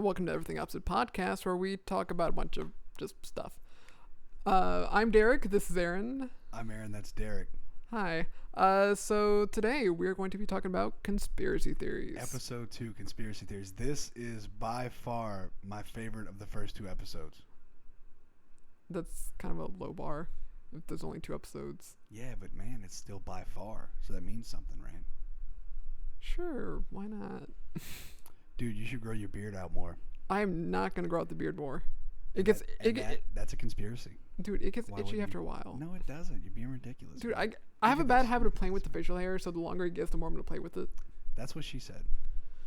welcome to Everything Opposite Podcast, where we talk about a bunch of just stuff. I'm Derek, this is Aaron. I'm Aaron, that's Derek. Hi. So today we're going to be talking about conspiracy theories. Episode 2, Conspiracy Theories. This is by far my favorite of the first 2 episodes. That's kind of a low bar if there's only 2 episodes. Yeah, but man, it's still by far, so that means something, right? Sure, why not? Dude, you should grow your beard out more. I'm not going to grow out the beard more. That's a conspiracy. Dude, it gets Why itchy would after you? a while. No, it doesn't. You're being ridiculous. Dude, man. I have a bad habit of Look at playing with this. the facial hair, so the longer it gets, the more I'm going to play with it. That's what she said.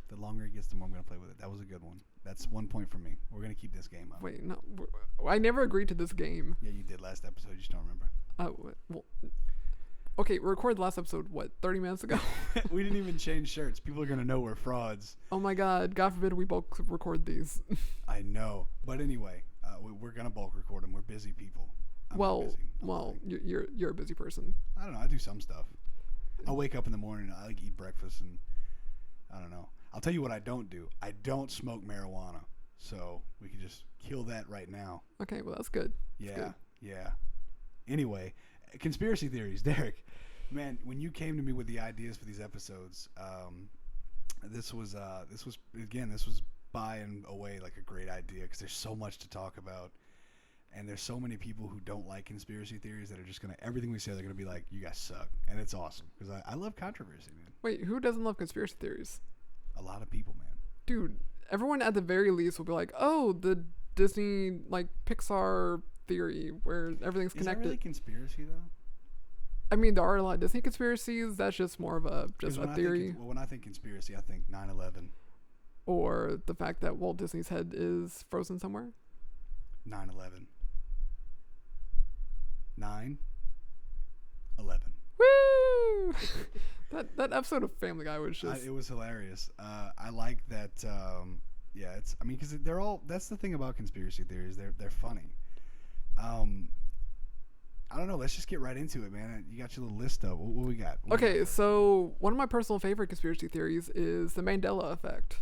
The longer it gets, the more I'm going to play with it. That was a good one. That's 1 point for me. We're going to keep this game up. Wait, no. I never agreed to this game. Yeah, you did last episode. You just don't remember. Well, okay, we recorded the last episode, 30 minutes ago? We didn't even change shirts. People are going to know we're frauds. Oh my god, God forbid we both record these. I know. But anyway, we're going to bulk record them. We're busy people. I'm not busy. You're a busy person. I don't know. I do some stuff. I wake up in the morning. I eat breakfast, and I don't know. I'll tell you what I don't do. I don't smoke marijuana. So we can just kill that right now. Okay, well that's good. Yeah. Anyway, conspiracy theories, Derek. Man, when you came to me with the ideas for these episodes, this was by and away like a great idea because there's so much to talk about. And there's so many people who don't like conspiracy theories that are just going to, everything we say, they're going to be like, you guys suck. And it's awesome because I love controversy, man. Wait, who doesn't love conspiracy theories? A lot of people, man. Dude, everyone at the very least will be like, oh, the Disney, Pixar theory where everything's connected. Is that really conspiracy, though? I mean, there are a lot of Disney conspiracies. That's just more of a theory. When I think conspiracy, I think 9/11. Or the fact that Walt Disney's head is frozen somewhere. 9/11. 9/11. Woo! that episode of Family Guy was just... It was hilarious. I like that. It's. I mean, because they're all. That's the thing about conspiracy theories. They're funny. I don't know. Let's just get right into it, man. You got your little list up. What we got? So one of my personal favorite conspiracy theories is the Mandela Effect.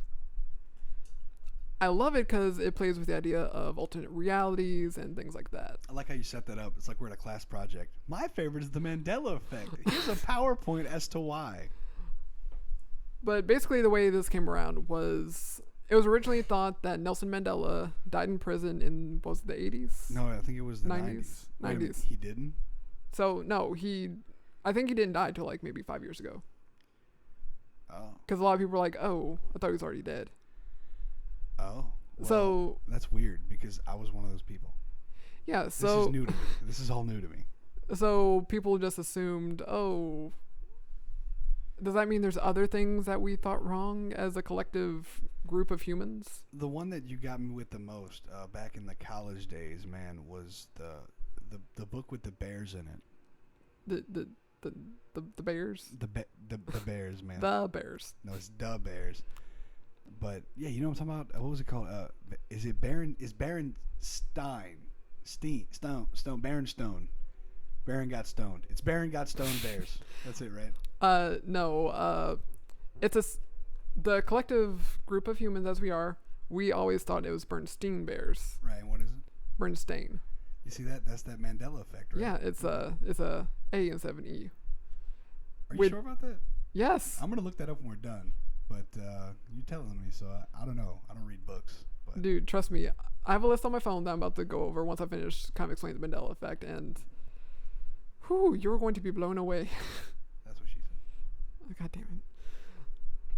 I love it because it plays with the idea of alternate realities and things like that. I like how you set that up. It's like we're at a class project. My favorite is the Mandela Effect. Here's a PowerPoint as to why. But basically the way this came around was... It was originally thought that Nelson Mandela died in prison in, what was it, the 80s? No, I think it was the 90s. 90s. He didn't? So, no, I think he didn't die until maybe 5 years ago. Oh. Because a lot of people were like, oh, I thought he was already dead. Oh. Well, so... That's weird because I was one of those people. Yeah, so... This is new to me. This is all new to me. So people just assumed, oh... Does that mean there's other things that we thought wrong as a collective group of humans? The one that you got me with the most back in the college days, man, was the book with the bears in it. The bears? The bears, man. The bears. No, it's the bears. But yeah, you know what I'm talking about? What was it called? Is Baron Stein? Baron Stone. Baron got stoned. It's Baron got stoned bears. That's it, right? No. It's the collective group of humans as we are. We always thought it was Bernstein bears. Right. And what is it? Bernstein. You see that? That's that Mandela effect, right? Yeah. It's a A instead of an E. Are you sure about that? Yes. I'm gonna look that up when we're done. But you telling me, so I don't know. I don't read books. But. Dude, trust me. I have a list on my phone that I'm about to go over once I finish kind of explaining the Mandela effect, and you're going to be blown away. That's what she said. Oh, God damn it.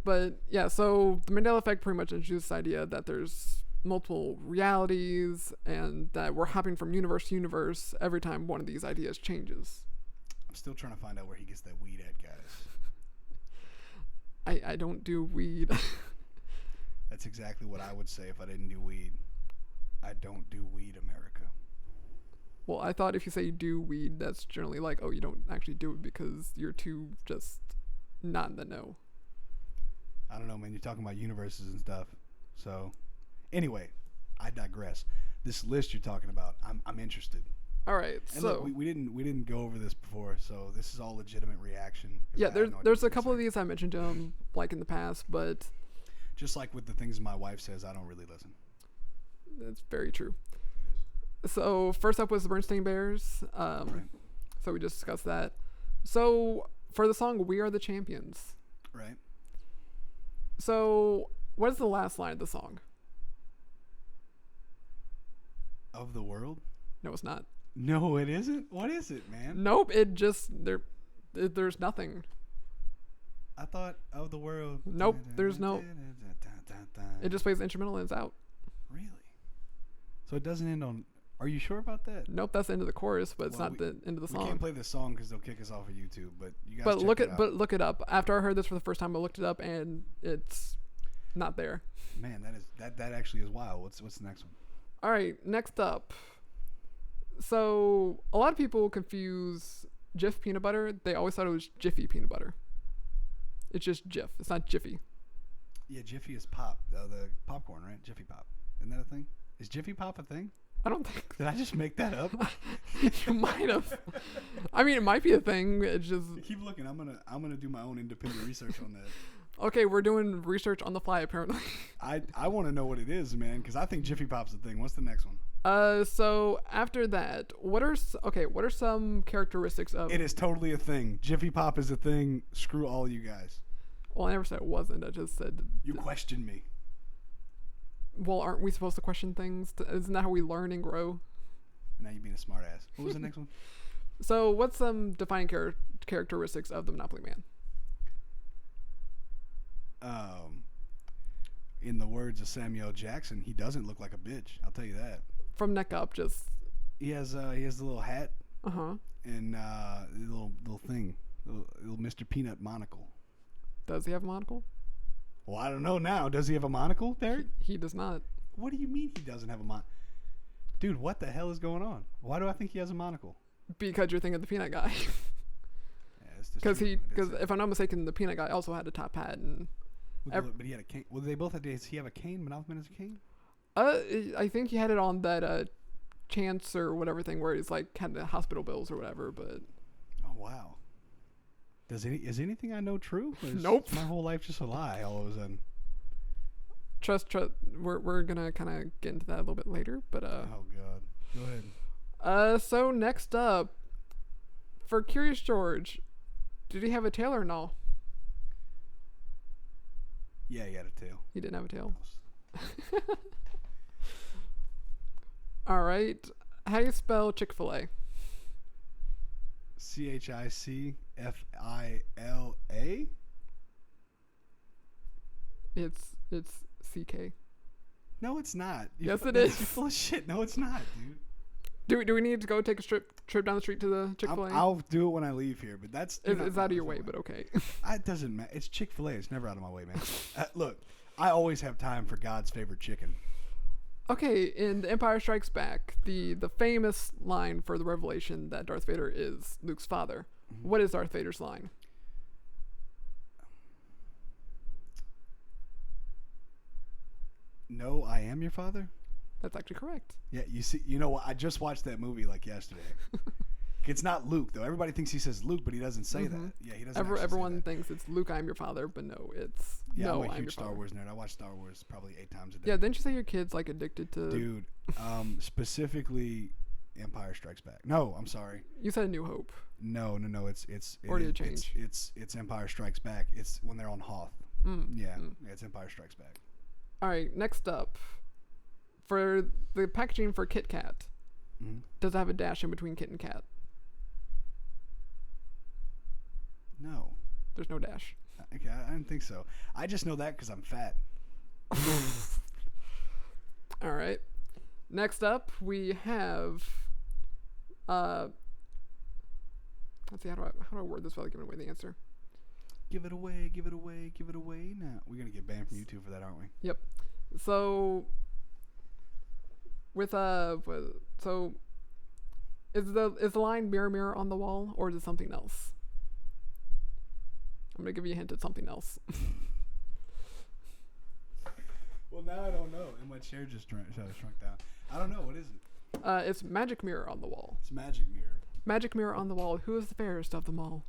But yeah, so the Mandela effect pretty much introduces this idea that there's multiple realities and that we're hopping from universe to universe every time one of these ideas changes. I'm still trying to find out where he gets that weed at, guys. I don't do weed. That's exactly what I would say if I didn't do weed. I don't do weed, America. Well, I thought if you say you do weed, that's generally like, oh, you don't actually do it because you're too just not in the know. I don't know, man. You're talking about universes and stuff. So, anyway, I digress. This list you're talking about, I'm interested. All right, and so look, we didn't go over this before, so this is all legitimate reaction. Yeah, there's a couple of these I mentioned to him like in the past, but Just like with the things my wife says, I don't really listen. That's very true. So first up was the Bernstein Bears. Right. So we just discussed that. So for the song "We Are the Champions," Right. so what is the last line of the song? Of the world? No, it's not. No, it isn't. What is it, man? Nope. It just there's nothing. I thought of the world. Nope, there's no. It just plays the instrumental and it's out. Really? So it doesn't end on. Are you sure about that? Nope, that's the end of the chorus, but it's not the end of the song. We can't play this song because they'll kick us off of YouTube. But you guys. Look it up. After I heard this for the first time, I looked it up and it's not there. Man, that actually is wild. What's the next one? All right, next up. So a lot of people confuse Jif peanut butter. They always thought it was Jiffy peanut butter. It's just Jif. It's not Jiffy. Yeah, Jiffy is pop. The popcorn, right? Jiffy Pop. Isn't that a thing? Is Jiffy Pop a thing? I don't think. Did I just make that up? You might have. I mean, it might be a thing. It's just. Keep looking. I'm gonna do my own independent research on that. Okay, we're doing research on the fly apparently. I want to know what it is, man, because I think Jiffy Pop's a thing. What's the next one? So after that, what are some characteristics of? It is totally a thing. Jiffy Pop is a thing. Screw all you guys. Well, I never said it wasn't. I just said. You questioned me. Well, aren't we supposed to question things? Isn't that how we learn and grow? Now you're being a smart ass. What was the next one? So, what's some defining characteristics of the Monopoly Man? In the words of Samuel Jackson, he doesn't look like a bitch. I'll tell you that. From neck up, just. He has the little hat. And the little thing, little Mr. Peanut monocle. Does he have a monocle? Well, I don't know now. Does he have a monocle, Derek? He does not. What do you mean he doesn't have a monocle? Dude, what the hell is going on? Why do I think he has a monocle? Because you're thinking of the peanut guy. Because if I'm not mistaken, the peanut guy also had a top hat and. But he had a cane. Well, they both had. Does he have a cane? Monopoly Man has a cane. I think he had it on that chance or whatever thing where he's like had the hospital bills or whatever. But. Oh wow. Is anything I know true? Nope. My whole life just a lie all of a sudden. Trust. We're gonna kind of get into that a little bit later, but Oh God. Go ahead. So next up, for Curious George, did he have a tail or no? Yeah, he had a tail. He didn't have a tail. All right. How do you spell Chick-fil-A? Chickfila. It's CK. No, it's not. Yes, it is. You're full of shit. No, it's not, dude. Do we need to go take a trip down the street to the Chick-fil-A? I'll do it when I leave here, but it's out of your way, but okay. It doesn't matter. It's Chick-fil-A. It's never out of my way, man. Look, I always have time for God's favorite chicken. Okay, in The Empire Strikes Back, the famous line for the revelation that Darth Vader is Luke's father. Mm-hmm. What is Darth Vader's line? No, I am your father? That's actually correct. Yeah, you know what? I just watched that movie like yesterday. It's not Luke, though. Everybody thinks he says Luke, but he doesn't say that. Yeah, he doesn't. Everyone thinks it's Luke, I'm your father, but no, it's no, I'm a I'm huge your Star father. Wars nerd. I watch Star Wars probably 8 times a day. Yeah, didn't you say your kid's like addicted to? Dude, specifically Empire Strikes Back. No, I'm sorry. You said A New Hope. No. Or did it change? It's Empire Strikes Back. It's when they're on Hoth. Yeah, it's Empire Strikes Back. All right, next up, for the packaging for Kit Kat, does it have a dash in between Kit and Kat? No. There's no dash. Okay, I didn't think so. I just know that because I'm fat. All right. Next up, we have. Let's see. How do I word this without giving away the answer? Give it away. Give it away. Give it away. Now we're gonna get banned from YouTube for that, aren't we? Yep. So. With so. Is the line mirror mirror on the wall, or is it something else? I'm gonna give you a hint at something else. Well, now I don't know, and my chair just shrunk down. I don't know. What is it? It's magic mirror on the wall. It's magic mirror. Magic mirror on the wall. Who is the fairest of them all?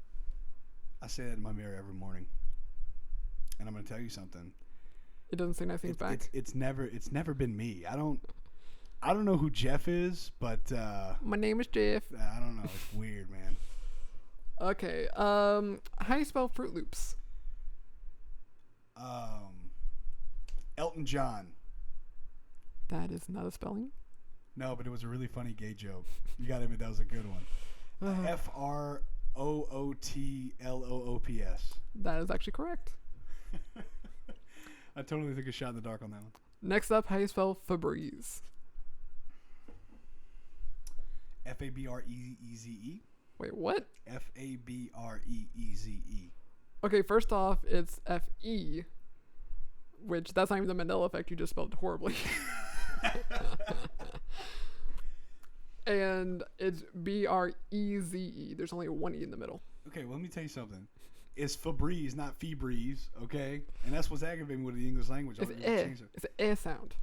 I say that in my mirror every morning, and I'm gonna tell you something. It doesn't say nice things back. It's never been me. I don't know who Jeff is, but My name is Jeff. I don't know. It's weird, man. Okay. How do you spell Fruit Loops? Elton John. That is not a spelling. No, but it was a really funny gay joke. You got to admit that was a good one. FROOTLOOPS. That is actually correct. I totally took a shot in the dark on that one. Next up, how do you spell Febreze? FABREEZE. Wait, what? FABREEZE. Okay, first off, it's FE, which that's not even the Mandela Effect. You just spelled it horribly. And it's BREZE. There's only one E in the middle. Okay, well, let me tell you something. It's Febreze, not Febreze, okay? And that's what's aggravating with the English language. It's It's an air sound.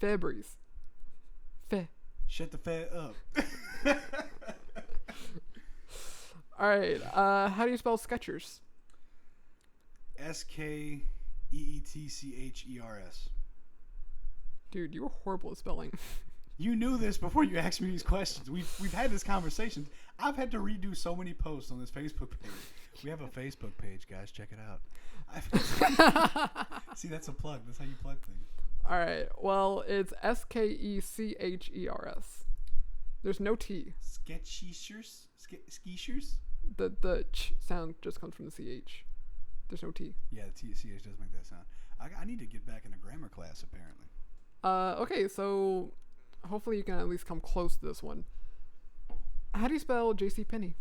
Febreze. Fe. Shut the fat up. All right. How do you spell Skechers? SKEETCHERS. Dude, you were horrible at spelling. You knew this before you asked me these questions. We've had this conversation. I've had to redo so many posts on this Facebook page. We have a Facebook page, guys. Check it out. See, that's a plug. That's how you plug things. All right. Well, it's SKECHERS. There's no T. Sketchers? Sketchers? The ch sound just comes from the CH. There's no T. Yeah, the CH does make that sound. I need to get back into grammar class, apparently. Okay, so hopefully you can at least come close to this one. How do you spell JCPenney?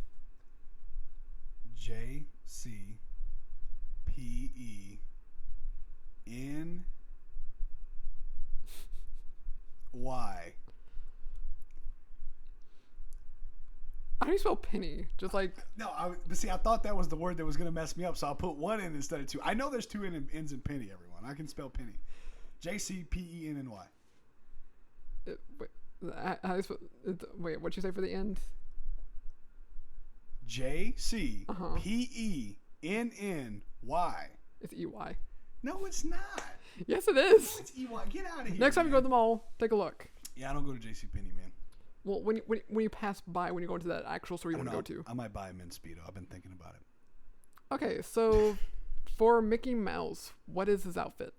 JCPENY. How do you spell penny? Just like no, but see, I thought that was the word that was gonna mess me up, so I'll put one in instead of two. I know there's two N's in penny. Everyone, I can spell penny. JCPENNY. Wait, how do you spell? Wait, what'd you say for the end? JCPENNY. It's EY. No, it's not. Yes, it is. It's EY. Get out of here. Next time you go to the mall, take a look. Yeah, I don't go to JCPenney, man. Well, when you pass by, when you go into that actual store you want to go to. I might buy a men's Speedo. I've been thinking about it. Okay, so for Mickey Mouse, what is his outfit?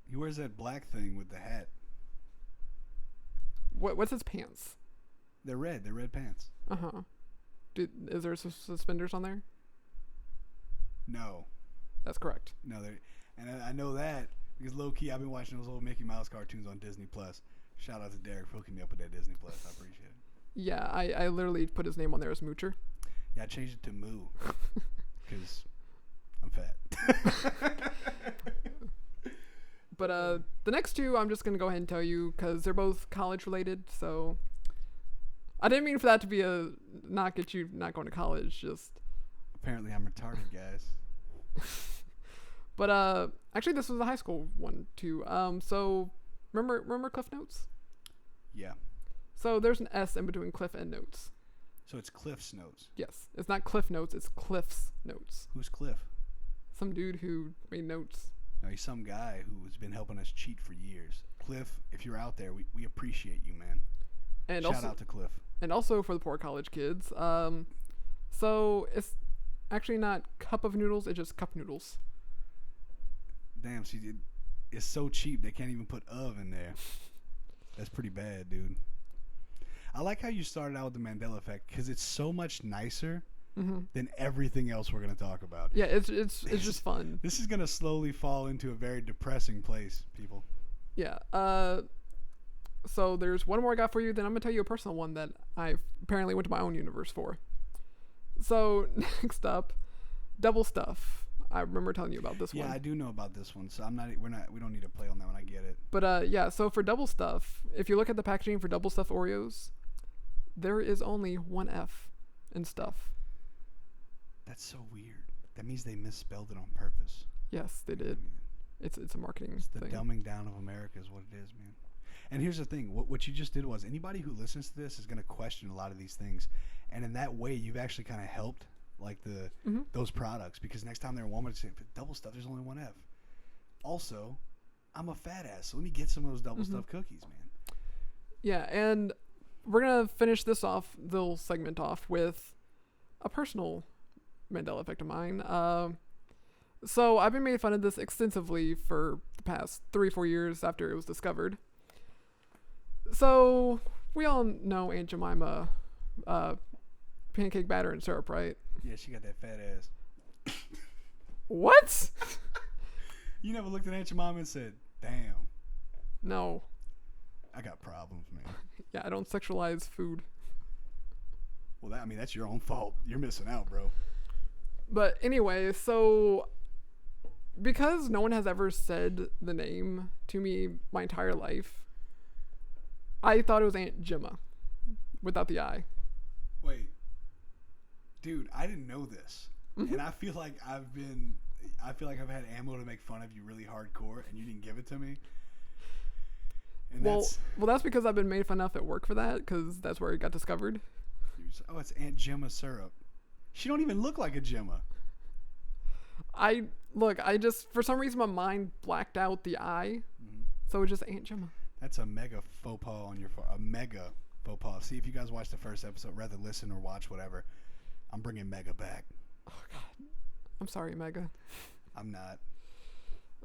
He wears that black thing with the hat. What's his pants? They're red. They're red pants. Uh-huh. Is there suspenders on there? No. That's correct. No, and I know that because low-key I've been watching those old Mickey Mouse cartoons on Disney+. Shout out to Derek for hooking me up with that Disney+. I appreciate it. Yeah, I literally put his name on there as Moocher. Yeah, I changed it to Moo because I'm fat. But the next two I'm just going to go ahead and tell you because they're both college related. So I didn't mean for that to be a not get you not going to college. Just apparently I'm retarded, guys. But actually this was a high school one too. So remember Cliff Notes? Yeah. So there's an S in between Cliff and Notes. So it's Cliff's Notes. Yes. It's not Cliff Notes, it's Cliff's Notes. Who's Cliff? Some dude who made notes. No, he's some guy who's been helping us cheat for years. Cliff, if you're out there, we appreciate you, man. And Shout out to Cliff. And also for the poor college kids. So it's actually not cup of noodles, it's just cup noodles. Damn, it's so cheap they can't even put of in there. That's pretty bad, dude. I like how you started out with the Mandela Effect because it's so much nicer than everything else we're going to talk about. Yeah, it's just fun. This is going to slowly fall into a very depressing place, people. Yeah. So there's one more I got for you. Then I'm going to tell you a personal one that I apparently went to my own universe for. So next up, double stuff. I remember telling you about this one. Yeah, I do know about this one. So we don't need to play on that one. I get it. But yeah, so for double stuff, if you look at the packaging for double stuff Oreos, there is only one F in stuff. That's so weird. That means they misspelled it on purpose. Yes, they did. It's a marketing thing. The dumbing down of America is what it is, man. And here's the thing. What you just did was anybody who listens to this is going to question a lot of these things. And in that way, you've actually kind of helped like those products because next time they're in Walmart, say double stuff, there's only one F. Also, I'm a fat ass, so let me get some of those double stuffed cookies, man. Yeah, and we're gonna finish this off, the little segment off, with a personal Mandela Effect of mine. So I've been made fun of this extensively for the past 3-4 years after it was discovered. So we all know Aunt Jemima, pancake batter and syrup, right? Yeah, she got that fat ass. What? You never looked at Aunt Jemima and said, damn, No. I got problems, man. Yeah, I don't sexualize food. Well, that's your own fault. You're missing out, bro. But anyway, so because no one has ever said the name to me my entire life, I thought it was Aunt Gemma without the I. Wait. Dude, I didn't know this. And I feel like I've had ammo to make fun of you really hardcore, and you didn't give it to me. And Well, that's because I've been made fun of at work for that, because that's where it got discovered. oh, it's Aunt Gemma syrup. She don't even look like a Gemma. I just, for some reason, my mind blacked out the I, so it's just Aunt Gemma. That's a mega faux pas on your a mega faux pas. See, if you guys watch the first episode, rather listen or watch whatever, I'm bringing Mega back. Oh God, I'm sorry, Mega. I'm not.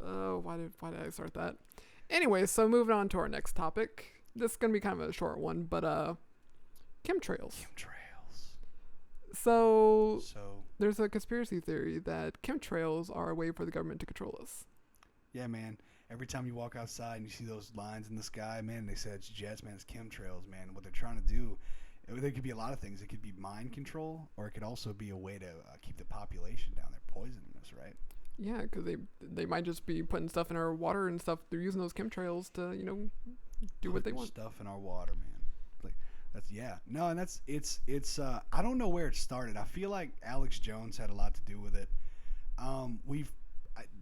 Oh, why did I start that? Anyway, so moving on to our next topic. This is gonna be kind of a short one, but chemtrails. Chemtrails. So So there's a conspiracy theory that chemtrails are a way for the government to control us. yeah, man. Every time you walk outside and you see those lines in the sky, man, they said it's jets, man, it's chemtrails, man. What they're trying to do, there could be a lot of things. It could be mind control, or it could also be a way to keep the population down. They're poisoning us, right? Yeah, because they might just be putting stuff in our water and stuff. They're using those chemtrails to do what they want. Stuff in our water, man. Like that's no, and it's I don't know where it started. I feel like Alex Jones had a lot to do with it.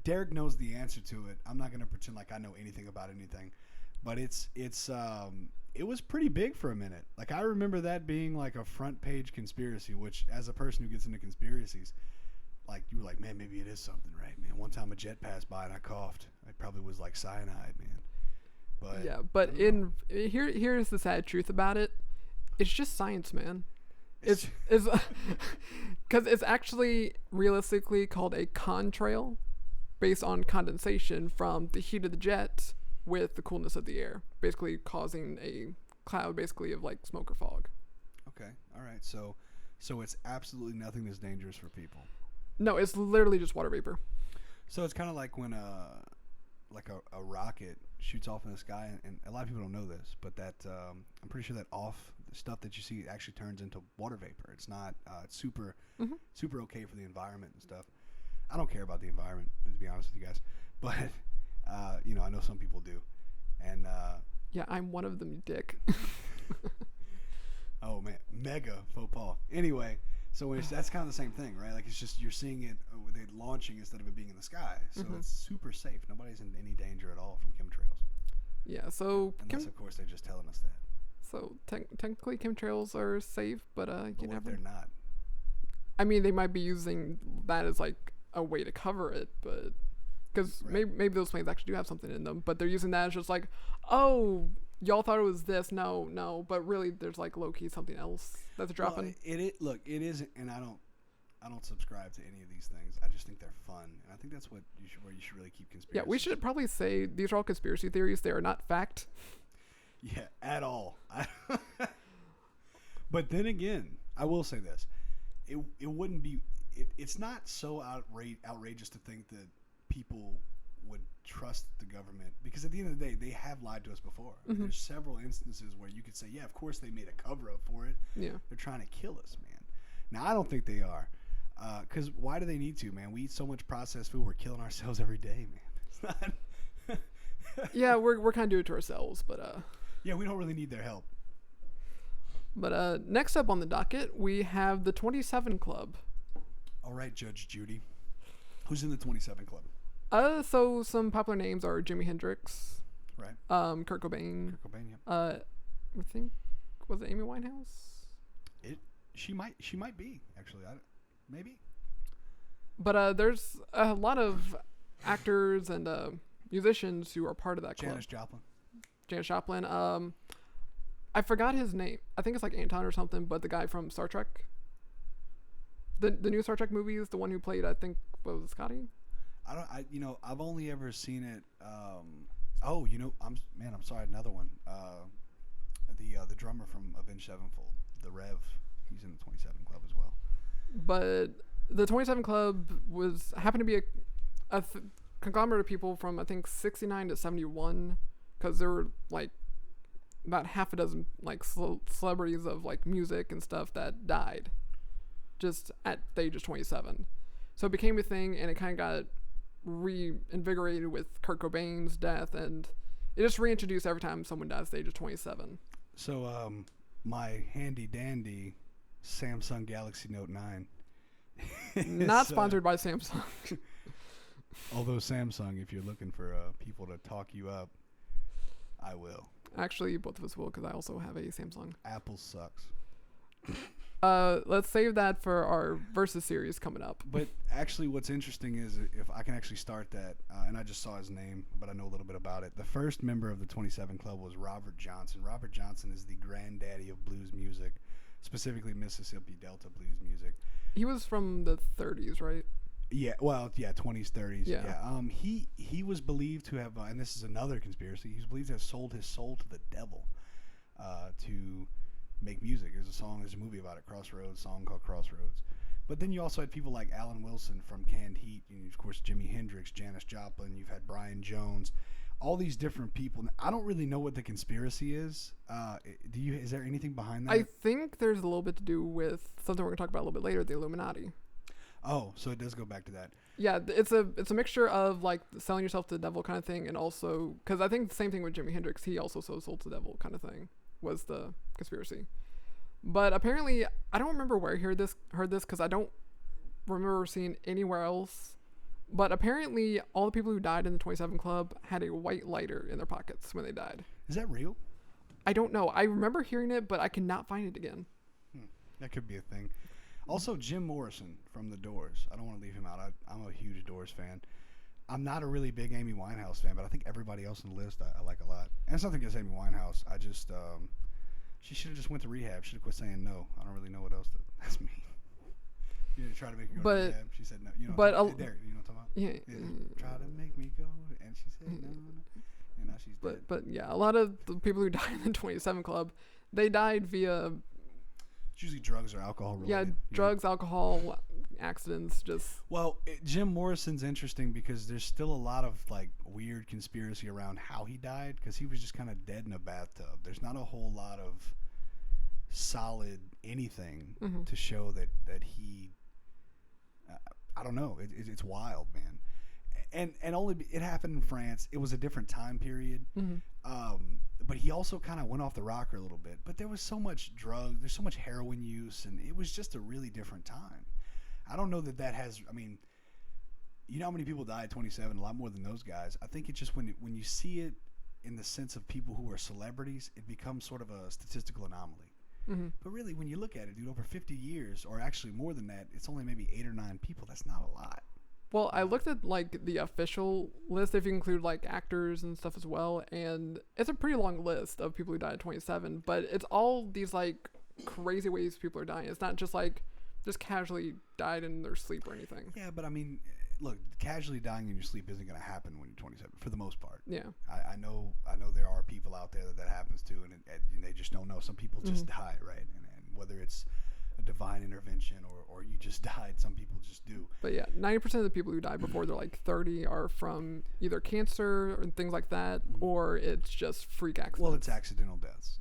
Derek knows the answer to it. I'm not gonna pretend like I know anything about anything, but it was pretty big for a minute. Like I remember that being like a front page conspiracy, which as a person who gets into conspiracies, like you were like, man, maybe it is something, right, man? One time a jet passed by and I coughed. It probably was like cyanide, man. But yeah, but here's the sad truth about it. It's just science, man. It's because it's actually realistically called a contrail, based on condensation from the heat of the jet with the coolness of the air, basically causing a cloud, basically of like smoke or fog. Okay, all right. So it's absolutely nothing that's dangerous for people. No, it's literally just water vapor. So it's kind of like when a rocket shoots off in the sky, and a lot of people don't know this, but that I'm pretty sure that stuff that you see actually turns into water vapor. It's not it's super okay for the environment and stuff. I don't care about the environment, to be honest with you guys, but I know some people do, and yeah, I'm one of them, dick. oh man, mega faux pas. Anyway, so that's kind of the same thing, right? Like it's just you're seeing it with it launching instead of it being in the sky, so it's super safe. Nobody's in any danger at all from chemtrails. Yeah, so unless of course they're just telling us that. So technically chemtrails are safe, but you never. They're not. I mean, they might be using that as like a way to cover it, but because maybe those planes actually do have something in them, but they're using that as just like, oh, y'all thought it was this, no, but really there's like low key something else that's dropping. Look, it isn't, and I don't subscribe to any of these things. I just think they're fun, and I think that's where you should really keep conspiracy. Yeah, we should probably say these are all conspiracy theories. They are not fact. Yeah, at all. But then again, I will say this: it wouldn't be. It's not so outrageous to think that people would trust the government, because at the end of the day, they have lied to us before. There's several instances where you could say, yeah, of course they made a cover up for it. Yeah, they're trying to kill us, man. Now I don't think they are, because why do they need to, man? We eat so much processed food, we're killing ourselves every day, man. It's not. Yeah, we're kind of doing it to ourselves, but yeah, we don't really need their help. But next up on the docket, we have the 27 Club. All right, Judge Judy. Who's in the 27 Club? So some popular names are Jimi Hendrix, right? Kurt Cobain. Yeah. I think, was it Amy Winehouse? She might be actually. Maybe. But there's a lot of actors and musicians who are part of that club. Janis Joplin. I forgot his name. I think it's like Anton or something, but the guy from Star Trek. The new Star Trek movies, the one who played, I think, what was it, Scotty? I've only ever seen it. I'm sorry, another one. The drummer from Avenged Sevenfold, the Rev, he's in the 27 Club as well. But the 27 Club happened to be a conglomerate of people from, I think, 69 to 71, because there were like about half a dozen like celebrities of like music and stuff that died just at the age of 27. So it became a thing, and it kind of got reinvigorated with Kurt Cobain's death, and it just reintroduced every time someone dies at the age of 27. So my handy dandy Samsung Galaxy Note 9 not sponsored by Samsung. Although Samsung, if you're looking for people to talk you up, I will. Actually, both of us will, because I also have a Samsung. Apple sucks. Let's save that for our Versus series coming up. But actually, what's interesting is if I can actually start that, and I just saw his name, but I know a little bit about it. The first member of the 27 Club was Robert Johnson. Robert Johnson is the granddaddy of blues music, specifically Mississippi Delta blues music. He was from the 30s, right? Yeah, 20s, 30s. Yeah. He was believed to have, and this is another conspiracy, he was believed to have sold his soul to the devil to make music. There's a movie about it, Crossroads, song called Crossroads. But then you also had people like Alan Wilson from Canned Heat, and of course Jimi Hendrix, Janis Joplin, you've had Brian Jones, all these different people. I don't really know what the conspiracy is. Is there anything behind that? I think there's a little bit to do with something we're going to talk about a little bit later, the Illuminati. Oh, so it does go back to that. Yeah, it's a mixture of like selling yourself to the devil kind of thing, and also because I think the same thing with Jimi Hendrix, he also sold to the devil kind of thing was the conspiracy. But apparently, I don't remember where I heard this because I don't remember seeing anywhere else. But apparently, all the people who died in the 27 Club had a white lighter in their pockets when they died. Is that real? I don't know. I remember hearing it, but I cannot find it again. That could be a thing. Also, Jim Morrison from The Doors. I don't want to leave him out. I'm a huge Doors fan. I'm not a really big Amy Winehouse fan, but I think everybody else on the list I like a lot. And it's nothing against Amy Winehouse. I just, she should have just went to rehab. Should have quit saying no. I don't really know what else that's me. You know, try to make me go to rehab. She said no. You know, Derek, you know what I'm talking about? Yeah. Try to make me go, and she said no. And now she's dead. But yeah, a lot of the people who died in the 27 Club, they died via... It's usually drugs or alcohol related. Yeah, drugs, alcohol, accidents, just... Well, Jim Morrison's interesting because there's still a lot of like weird conspiracy around how he died, because he was just kind of dead in a bathtub. There's not a whole lot of solid anything to show that he... I don't know. It's wild, man. And only it happened in France. It was a different time period. But he also kind of went off the rocker a little bit. But there was so much there's so much heroin use, and it was just a really different time. I don't know that has. I mean, you know how many people die at 27? A lot more than those guys. I think it's just when you see it in the sense of people who are celebrities, it becomes sort of a statistical anomaly. But really, when you look at it, dude, over 50 years, or actually more than that, it's only maybe 8 or 9 people. That's not a lot. Well, I looked at like the official list, if you include like actors and stuff as well, and it's a pretty long list of people who died at 27, but it's all these like crazy ways people are dying. It's not just like just casually died in their sleep or anything. Yeah, but I mean, look, casually dying in your sleep isn't going to happen when you're 27 for the most part. Yeah. I know there are people out there that happens to, and they just don't know. Some people just die, right? And whether it's a divine intervention or you just died, some people just do. But yeah, 90% of the people who die before they're like 30 are from either cancer or things like that, or it's just freak accidents. Well, it's accidental deaths.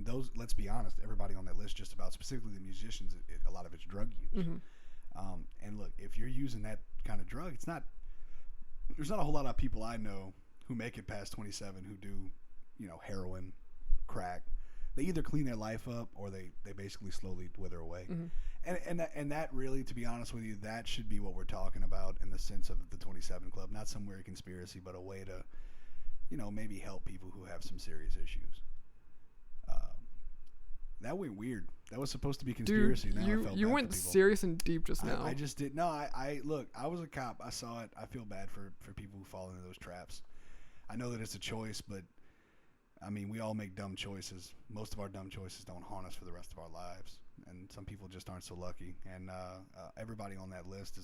Those, let's be honest, everybody on that list, just about, specifically the musicians, a lot of it's drug use. And look, if you're using that kind of drug, there's not a whole lot of people I know who make it past 27 who do, heroin, crack. They either clean their life up or they basically slowly wither away. And that really, to be honest with you, that should be what we're talking about in the sense of the 27 Club. Not some weird conspiracy, but a way to, maybe help people who have some serious issues. That went weird. That was supposed to be conspiracy. Dude, now I felt you bad went for people. serious and deep just now. I just did. No, I look. I was a cop. I saw it. I feel bad for people who fall into those traps. I know that it's a choice, but I mean, we all make dumb choices. Most of our dumb choices don't haunt us for the rest of our lives, and some people just aren't so lucky. And everybody on that list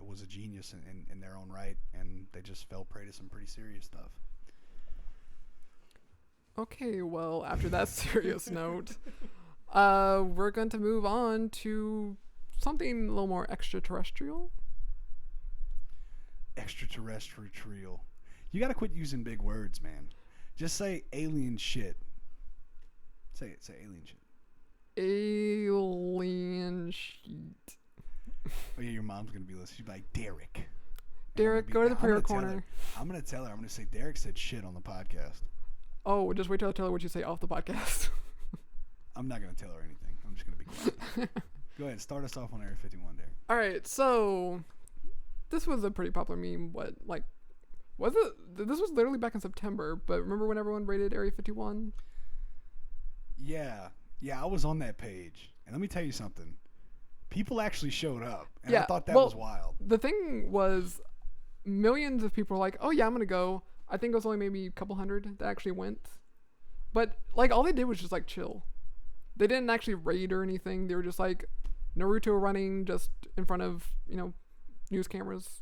was a genius in their own right, and they just fell prey to some pretty serious stuff. Okay, well, after that serious note, we're going to move on to something a little more extraterrestrial. Extraterrestrial. You got to quit using big words, man. Just say alien shit. Say it. Say alien shit. Alien shit. Oh yeah, your mom's gonna be listening. She'll be like, Derek. Derek, go to the prayer corner. I'm gonna tell her. I'm gonna say Derek said shit on the podcast. Oh, just wait till I tell her what you say off the podcast. I'm not gonna tell her anything. I'm just gonna be quiet. Go ahead. Start us off on Area 51, Derek. All right, so this was a pretty popular meme. Was it? This was literally back in September, but remember when everyone rated Area 51? Yeah, I was on that page, and let me tell you something. People actually showed up, and Yeah, I thought that well, was wild. The thing was, millions of people were like, "Oh yeah, I'm gonna go." I think it was only maybe a couple hundred that actually went, but like all they did was just like chill. They didn't actually raid or anything. They were just like Naruto running just in front of news cameras.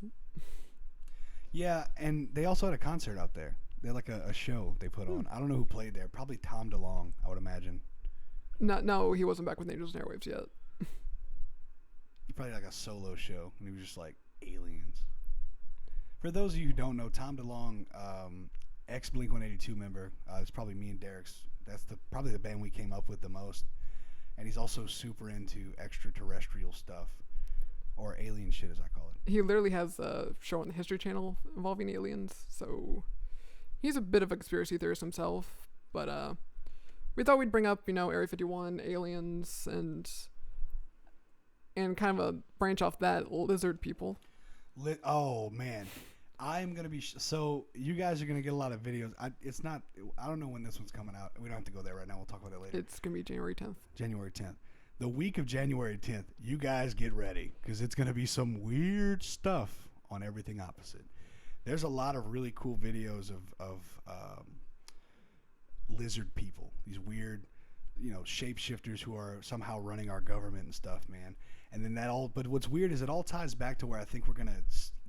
Yeah, and they also had a concert out there. They had like a show they put on. I don't know who played there. Probably Tom DeLonge, I would imagine. No, he wasn't back with Angels and Airwaves yet. Probably like a solo show, and he was just like aliens. For those of you who don't know, Tom DeLonge, ex Blink-182 member, it's probably me and Derek's. That's probably the band we came up with the most. And he's also super into extraterrestrial stuff, or alien shit, as I call it. He literally has a show on the History Channel involving aliens, so he's a bit of a conspiracy theorist himself. But we thought we'd bring up, Area 51, aliens, and kind of a branch off that, lizard people. Oh man, I'm gonna be so you guys are gonna get a lot of videos. I don't know when this one's coming out. We don't have to go there right now. We'll talk about that later. It's gonna be January 10th. January 10th. The week of January 10th, you guys get ready because it's gonna be some weird stuff on Everything Opposite. There's a lot of really cool videos of lizard people. These weird, shapeshifters who are somehow running our government and stuff, man. And then but what's weird is it all ties back to where I think we're going to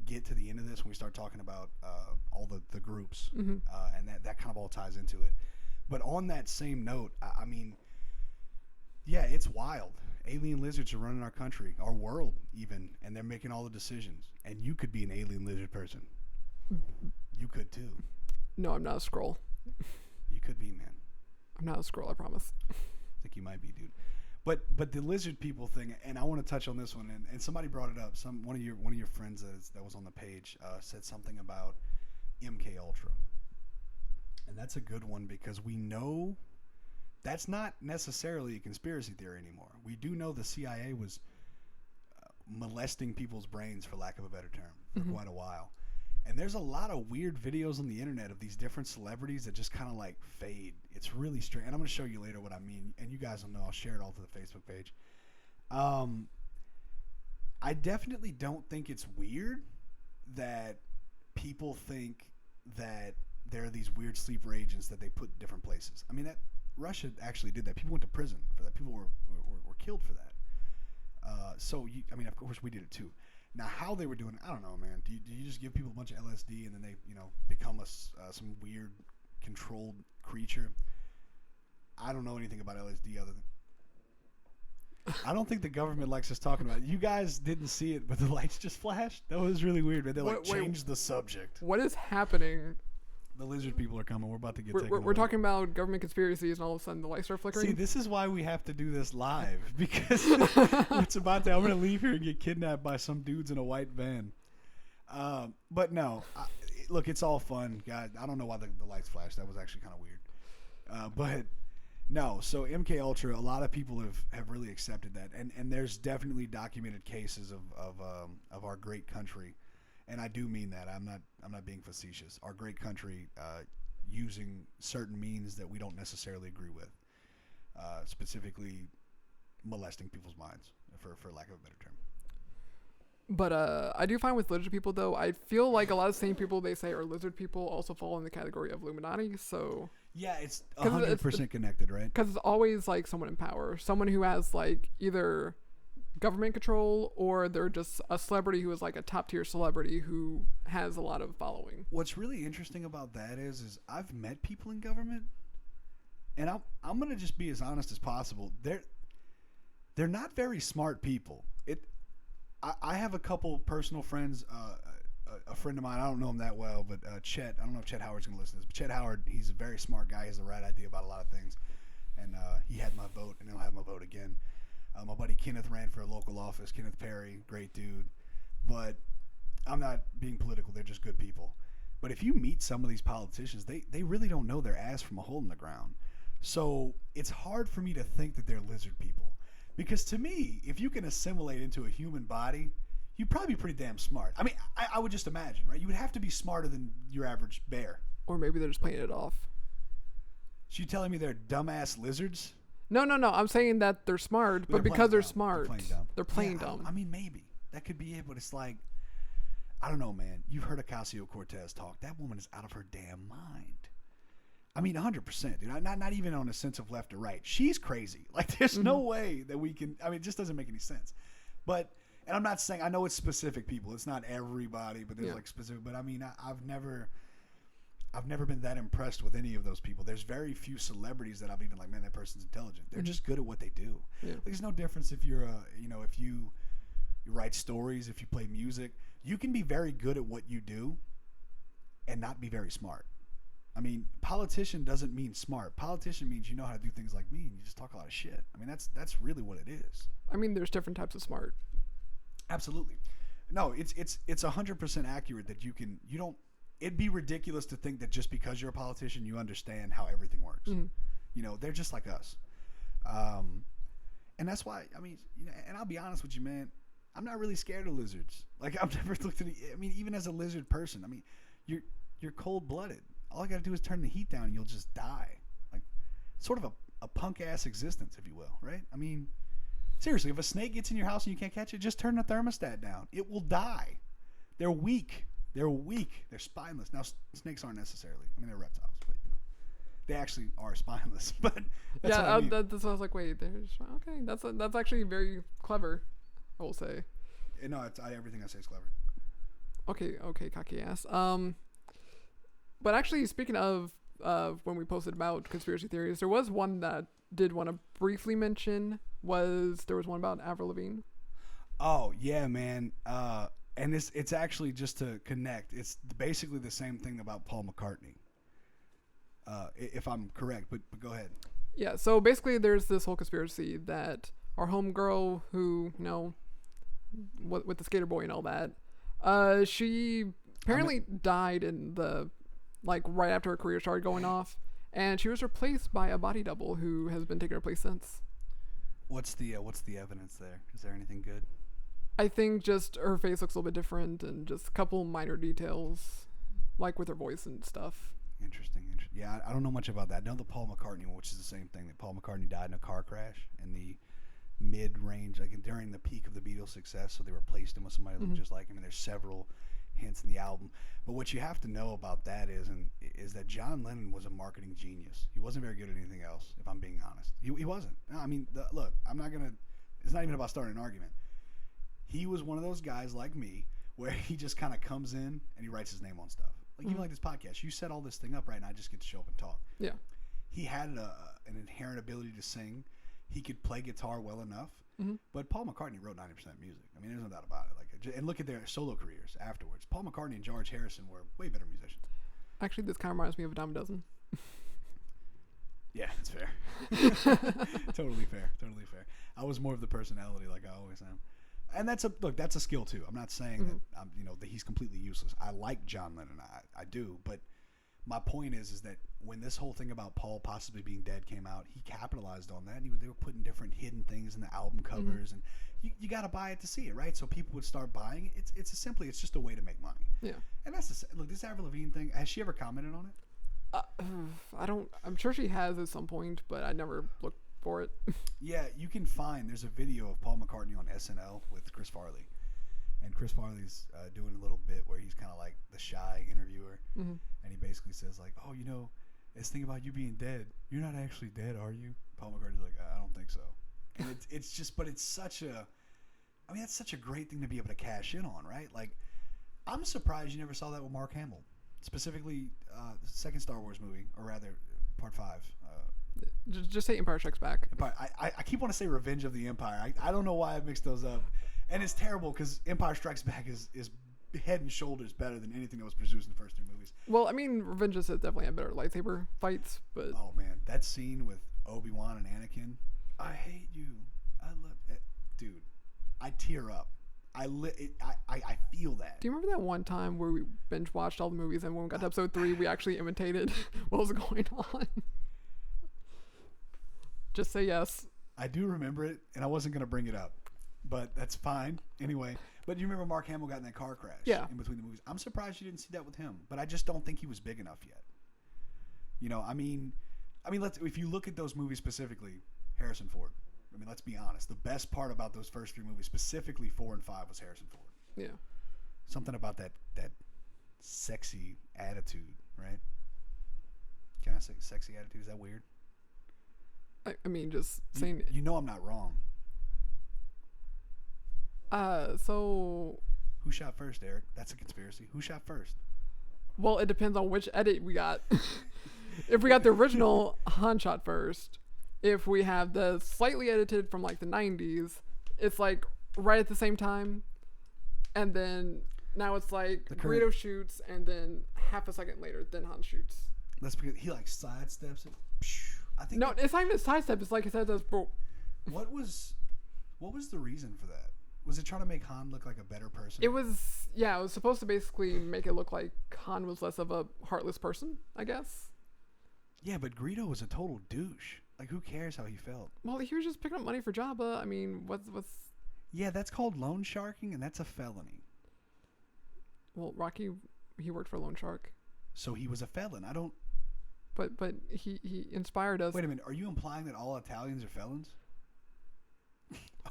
get to the end of this when we start talking about all the groups. Mm-hmm. And that kind of all ties into it. But on that same note, I mean, yeah, it's wild. Alien lizards are running our country, our world even, and they're making all the decisions. And you could be an alien lizard person. You could too. No, I'm not a Skrull. You could be, man. I'm not a Skrull, I promise. I think you might be, dude. But the lizard people thing, and I want to touch on this one, and somebody brought it up. One of your friends that was on the page said something about MK Ultra, and that's a good one because we know that's not necessarily a conspiracy theory anymore. We do know the CIA was molesting people's brains, for lack of a better term, for quite a while. And there's a lot of weird videos on the internet of these different celebrities that just kind of like fade. It's really strange. And I'm going to show you later what I mean. And you guys will know. I'll share it all to the Facebook page. I definitely don't think it's weird that people think that there are these weird sleeper agents that they put in different places. I mean, that Russia actually did that. People went to prison for that. People were killed for that. Of course we did it too. Now, how they were doing it, I don't know, man. Do you just give people a bunch of LSD and then they, become some weird controlled creature? I don't know anything about LSD other than I don't think the government likes us talking about it. You guys didn't see it, but the lights just flashed. That was really weird, man. They changed the subject. What is happening? The lizard people are coming. We're about to get We're talking about government conspiracies, and all of a sudden the lights start flickering. See, this is why we have to do this live because it's about to. I'm gonna leave here and get kidnapped by some dudes in a white van. But no, look, it's all fun, guys. I don't know why the lights flashed. That was actually kind of weird. But no, so MK Ultra, a lot of people have really accepted that, and there's definitely documented cases of our great country. And I do mean that. I'm not being facetious. Our great country using certain means that we don't necessarily agree with. specifically molesting people's minds, for lack of a better term. But I do find with lizard people, though, I feel like a lot of the same people they say are lizard people also fall in the category of illuminati. So yeah, it's 100% connected, right? Because it's always like someone in power, someone who has like either government control or they're just a celebrity who is like a top tier celebrity who has a lot of following. What's really interesting about that is I've met people in government, and I'm gonna just be as honest as possible. They're not very smart people. I have a couple personal friends. A friend of mine, I don't know him that well, but Chet. I don't know if Chet Howard's gonna listen to this. But Chet Howard, he's a very smart guy. He has the right idea about a lot of things, and he had my vote, and he'll have my vote again. My buddy Kenneth ran for a local office. Kenneth Perry, great dude. But I'm not being political. They're just good people. But if you meet some of these politicians, they really don't know their ass from a hole in the ground. So it's hard for me to think that they're lizard people. Because to me, if you can assimilate into a human body, you'd probably be pretty damn smart. I mean, I would just imagine, right? You would have to be smarter than your average bear. Or maybe they're just playing it off. So you telling me they're dumbass lizards? No. I'm saying that they're smart, but because they're smart, they're playing dumb. I mean, maybe. That could be it, but it's like, I don't know, man. You've heard Ocasio-Cortez talk. That woman is out of her damn mind. I mean, 100%, dude. Not even on a sense of left or right. She's crazy. Like, there's no way that we can. I mean, it just doesn't make any sense. But, and I'm not saying, I know it's specific people. It's not everybody, but there's like specific. But I mean, I've never been that impressed with any of those people. There's very few celebrities that I've even like, man, that person's intelligent. They're just good at what they do. Yeah. There's no difference if you're if you write stories, if you play music, you can be very good at what you do and not be very smart. I mean, politician doesn't mean smart. Politician means you know how to do things like me and you just talk a lot of shit. I mean, that's really what it is. I mean, there's different types of smart. Absolutely. No, it's 100% accurate that you don't, it'd be ridiculous to think that just because you're a politician, you understand how everything works. Mm-hmm. You know, they're just like us. And that's why, I mean, and I'll be honest with you, man, I'm not really scared of lizards. Like, I've never looked at even as a lizard person, I mean, you're cold-blooded. All I got to do is turn the heat down and you'll just die. Like, sort of a punk-ass existence, if you will, right? I mean, seriously, if a snake gets in your house and you can't catch it, just turn the thermostat down. It will die. They're weak. They're spineless. Now, snakes aren't necessarily. I mean, they're reptiles, but they actually are spineless. But that's what I mean. That's what I was like, wait, okay. That's actually very clever, I will say. No, everything I say is clever. Okay, cocky ass. But actually, speaking of when we posted about conspiracy theories, there was one that did want to briefly mention. There was one about Avril Lavigne. Oh yeah, man. And it's actually, just to connect, it's basically the same thing about Paul McCartney. If I'm correct, but go ahead. Yeah. So basically, there's this whole conspiracy that our homegirl, who with the skater boy and all that, she apparently died in the. Like right after her career started going off, and she was replaced by a body double who has been taking her place since. What's the evidence there? Is there anything good? I think just her face looks a little bit different, and just a couple minor details, like with her voice and stuff. Interesting. Yeah, I don't know much about that. I know the Paul McCartney one, which is the same thing. That Paul McCartney died in a car crash in the mid-range, like during the peak of the Beatles' success, so they replaced him with somebody that looked just like him. And there's several hints in the album. But what you have to know about that is that John Lennon was a marketing genius. He wasn't very good at anything else, if I'm being honest. He wasn't. No, I mean, look, it's not even about starting an argument. He was one of those guys like me where he just kind of comes in and he writes his name on stuff. Like, even like this podcast. You set all this thing up, right, and I just get to show up and talk. Yeah. He had an inherent ability to sing. He could play guitar well enough. Mm-hmm. But Paul McCartney wrote 90% of music. I mean, there's no doubt about it. And look at their solo careers afterwards. Paul McCartney and George Harrison were way better musicians. Actually, this kind of reminds me of a dime a dozen. Yeah, it's fair. Totally fair. I was more of the personality, like I always am. And that's a skill too. I'm not saying that he's completely useless. I like John Lennon. I do, but my point is that when this whole thing about Paul possibly being dead came out, he capitalized on that. And they were putting different hidden things in the album covers, and you got to buy it to see it, right? So people would start buying it. It's just a way to make money. Yeah. And that's this Avril Lavigne thing. Has she ever commented on it? I'm sure she has at some point, but I never looked for it. Yeah, you can find, there's a video of Paul McCartney on SNL with Chris Farley. And Chris Farley's doing a little bit where he's kind of like the shy interviewer. Mm-hmm. And he basically says like, oh, you know, this thing about you being dead, you're not actually dead, are you? Paul McCartney's like, I don't think so. And it's just, but it's such a, I mean, that's such a great thing to be able to cash in on, right? Like, I'm surprised you never saw that with Mark Hamill. Specifically, the second Star Wars movie, or rather, Part 5. Just say Empire Strikes Back. Empire. I keep wanting to say Revenge of the Empire. I don't know why I mixed those up. And it's terrible because Empire Strikes Back is head and shoulders better than anything that was produced in the first 3 movies. Well, I mean, Revenge has definitely had better lightsaber fights, but... Oh, man. That scene with Obi-Wan and Anakin. I hate you. I love it. Dude, I tear up. I feel that. Do you remember that one time where we binge watched all the movies and when we got to episode 3, we actually imitated what was going on? Just say yes. I do remember it, and I wasn't going to bring it up, but that's fine. Anyway, but you remember Mark Hamill got in that car crash in between the movies. I'm surprised you didn't see that with him, but I just don't think he was big enough yet. You know, I mean, if you look at those movies specifically, Harrison Ford. I mean, let's be honest. The best part about those first 3 movies, specifically 4 and 5, was Harrison Ford. Yeah. Something about that sexy attitude, right? Can I say sexy attitude? Is that weird? I mean, just saying... You know I'm not wrong. So... Who shot first, Eric? That's a conspiracy. Who shot first? Well, it depends on which edit we got. If we got the original, Han shot first. If we have the slightly edited from like the 90s, it's like right at the same time. And then now it's like Greedo shoots and then half a second later, then Han shoots. That's because he like sidesteps it. I think it's not even a sidestep. It's like it says, bro. What was the reason for that? Was it trying to make Han look like a better person? It was supposed to basically make it look like Han was less of a heartless person, I guess. Yeah, but Greedo was a total douche. Like, who cares how he felt? Well, he was just picking up money for Jabba. I mean, what's... Yeah, that's called loan sharking, and that's a felony. Well, Rocky, he worked for Loan Shark. So he was a felon. I don't... But he inspired us. Wait a minute. Are you implying that all Italians are felons?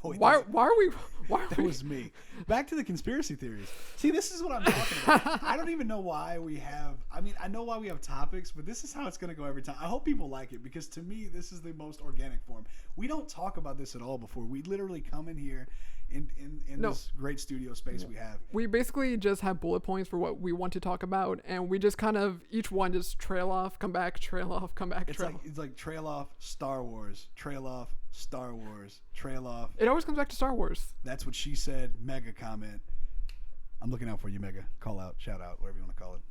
Oh, wait, why are we? That was me. Back to the conspiracy theories. See, this is what I'm talking about. I don't even know why we have. I mean, I know why we have topics, but this is how it's going to go every time. I hope people like it because to me, this is the most organic form. We don't talk about this at all before. We literally come in here in this great studio space we have. We basically just have bullet points for what we want to talk about, and we just kind of each one just trail off, come back, trail off, come back. It's like trail off, Star Wars, trail off, Star Wars, trail off. It always comes back to Star Wars. That's what she said. Mega comment. I'm looking out for you, Mega. Call out, shout out, whatever you want to call it.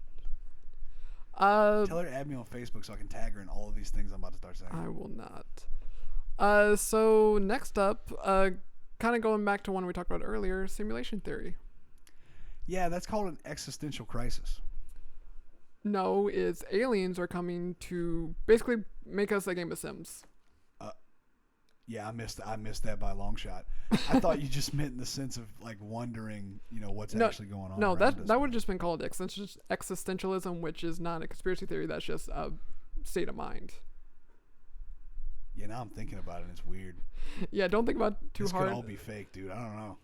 Tell her to add me on Facebook so I can tag her in all of these things I'm about to start saying. I will not. So next up, kind of going back to one we talked about earlier, simulation theory. Yeah, that's called an existential crisis. No, it's aliens are coming to basically make us a game of Sims. Yeah, I missed that by a long shot. I thought you just meant in the sense of like wondering, what's actually going on. No, that would have just been called existentialism, which is not a conspiracy theory. That's just a state of mind. Yeah, now I'm thinking about it, and it's weird. Yeah, don't think about it too hard. This could all be fake, dude. I don't know.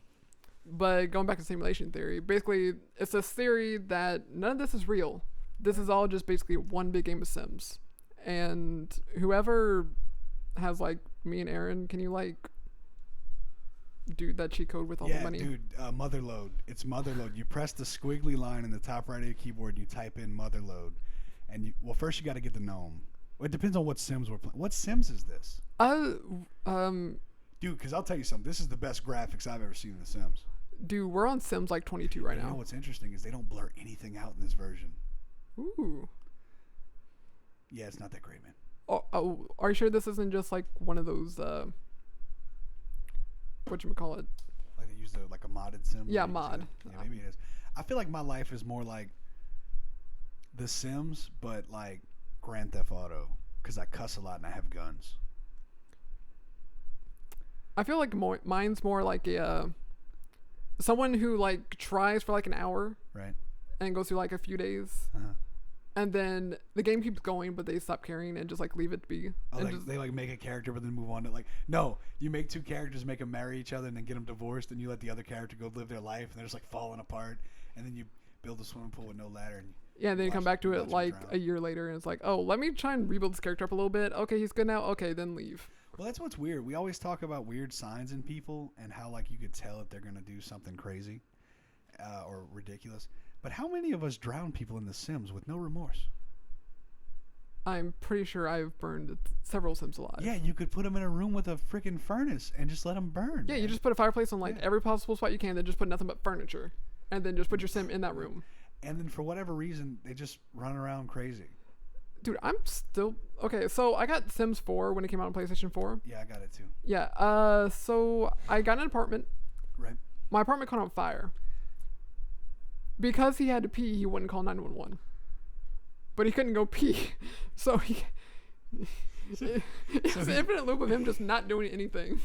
But going back to simulation theory, basically, it's this theory that none of this is real. This is all just basically one big game of Sims. And whoever has, like, me and Aaron, can you, like, do that cheat code with all the money? Yeah, dude, motherload. It's motherload. You press the squiggly line in the top right of your keyboard, and you type in motherload. And, first you got to get the gnome. Well, it depends on what Sims we're playing. What Sims is this? Dude, because I'll tell you something. This is the best graphics I've ever seen in The Sims. Dude, we're on Sims like 22 right now. You know what's interesting is they don't blur anything out in this version. Ooh. Yeah, it's not that great, man. Oh, are you sure this isn't just like one of those, whatchamacallit? Like they use like a modded sim? Yeah, mod. Yeah, maybe it is. I feel like my life is more like The Sims, but like Grand Theft Auto, because I cuss a lot and I have guns. I feel like mine's more like a someone who like tries for like an hour, right, and goes through like a few days, and then the game keeps going, but they stop caring and just like leave it be. Oh, And like, just, they like make a character, but then move on to like, no, you make two characters, make them marry each other, and then get them divorced, and you let the other character go live their life, and they're just like falling apart, and then you build a swimming pool with no ladder. And yeah, then you come back to it watch 'em like drown. a year later, and it's like, oh, let me try and rebuild this character up a little bit. Okay, he's good now. Okay, then leave. Well, that's what's weird. We always talk about weird signs in people and how like you could tell if they're gonna do something crazy or ridiculous. But how many of us drown people in The Sims with no remorse? I'm pretty sure I've burned several Sims alive. Yeah, you could put them in a room with a freaking furnace and just let them burn. Yeah, man. you just put a fireplace on like Yeah. every possible spot you can, then just put nothing but furniture, and then just put your Sim in that room. And then for whatever reason, they just run around crazy. Dude, I'm still okay. So I got Sims 4 when it came out on PlayStation 4. Yeah, I got it too. Yeah. So I got an apartment. Right. My apartment caught on fire. Because he had to pee, he wouldn't call 911. But he couldn't go pee, so he. It's an infinite loop of him just not doing anything.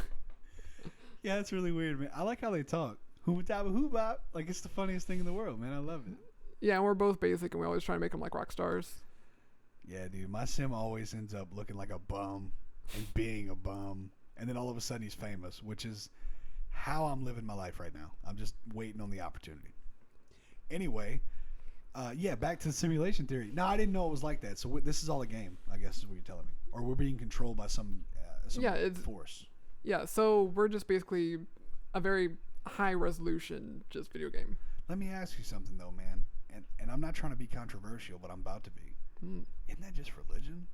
Yeah, that's really weird, man. I like how they talk. Hoobop. Like, it's the funniest thing in the world, man. I love it. Yeah, and we're both basic, and we always try to make them like rock stars. Yeah, dude. My Sim always ends up looking like a bum and being a bum. And then all of a sudden he's famous, which is how I'm living my life right now. I'm just waiting on the opportunity. Anyway, yeah, back to the simulation theory. No, I didn't know it was like that. So this is all a game, I guess is what you're telling me. Or we're being controlled by some Yeah, it's- force. Yeah, so we're just basically a very high resolution just video game. Let me ask you something, though, man. And I'm not trying to be controversial, but I'm about to be. Isn't that just religion?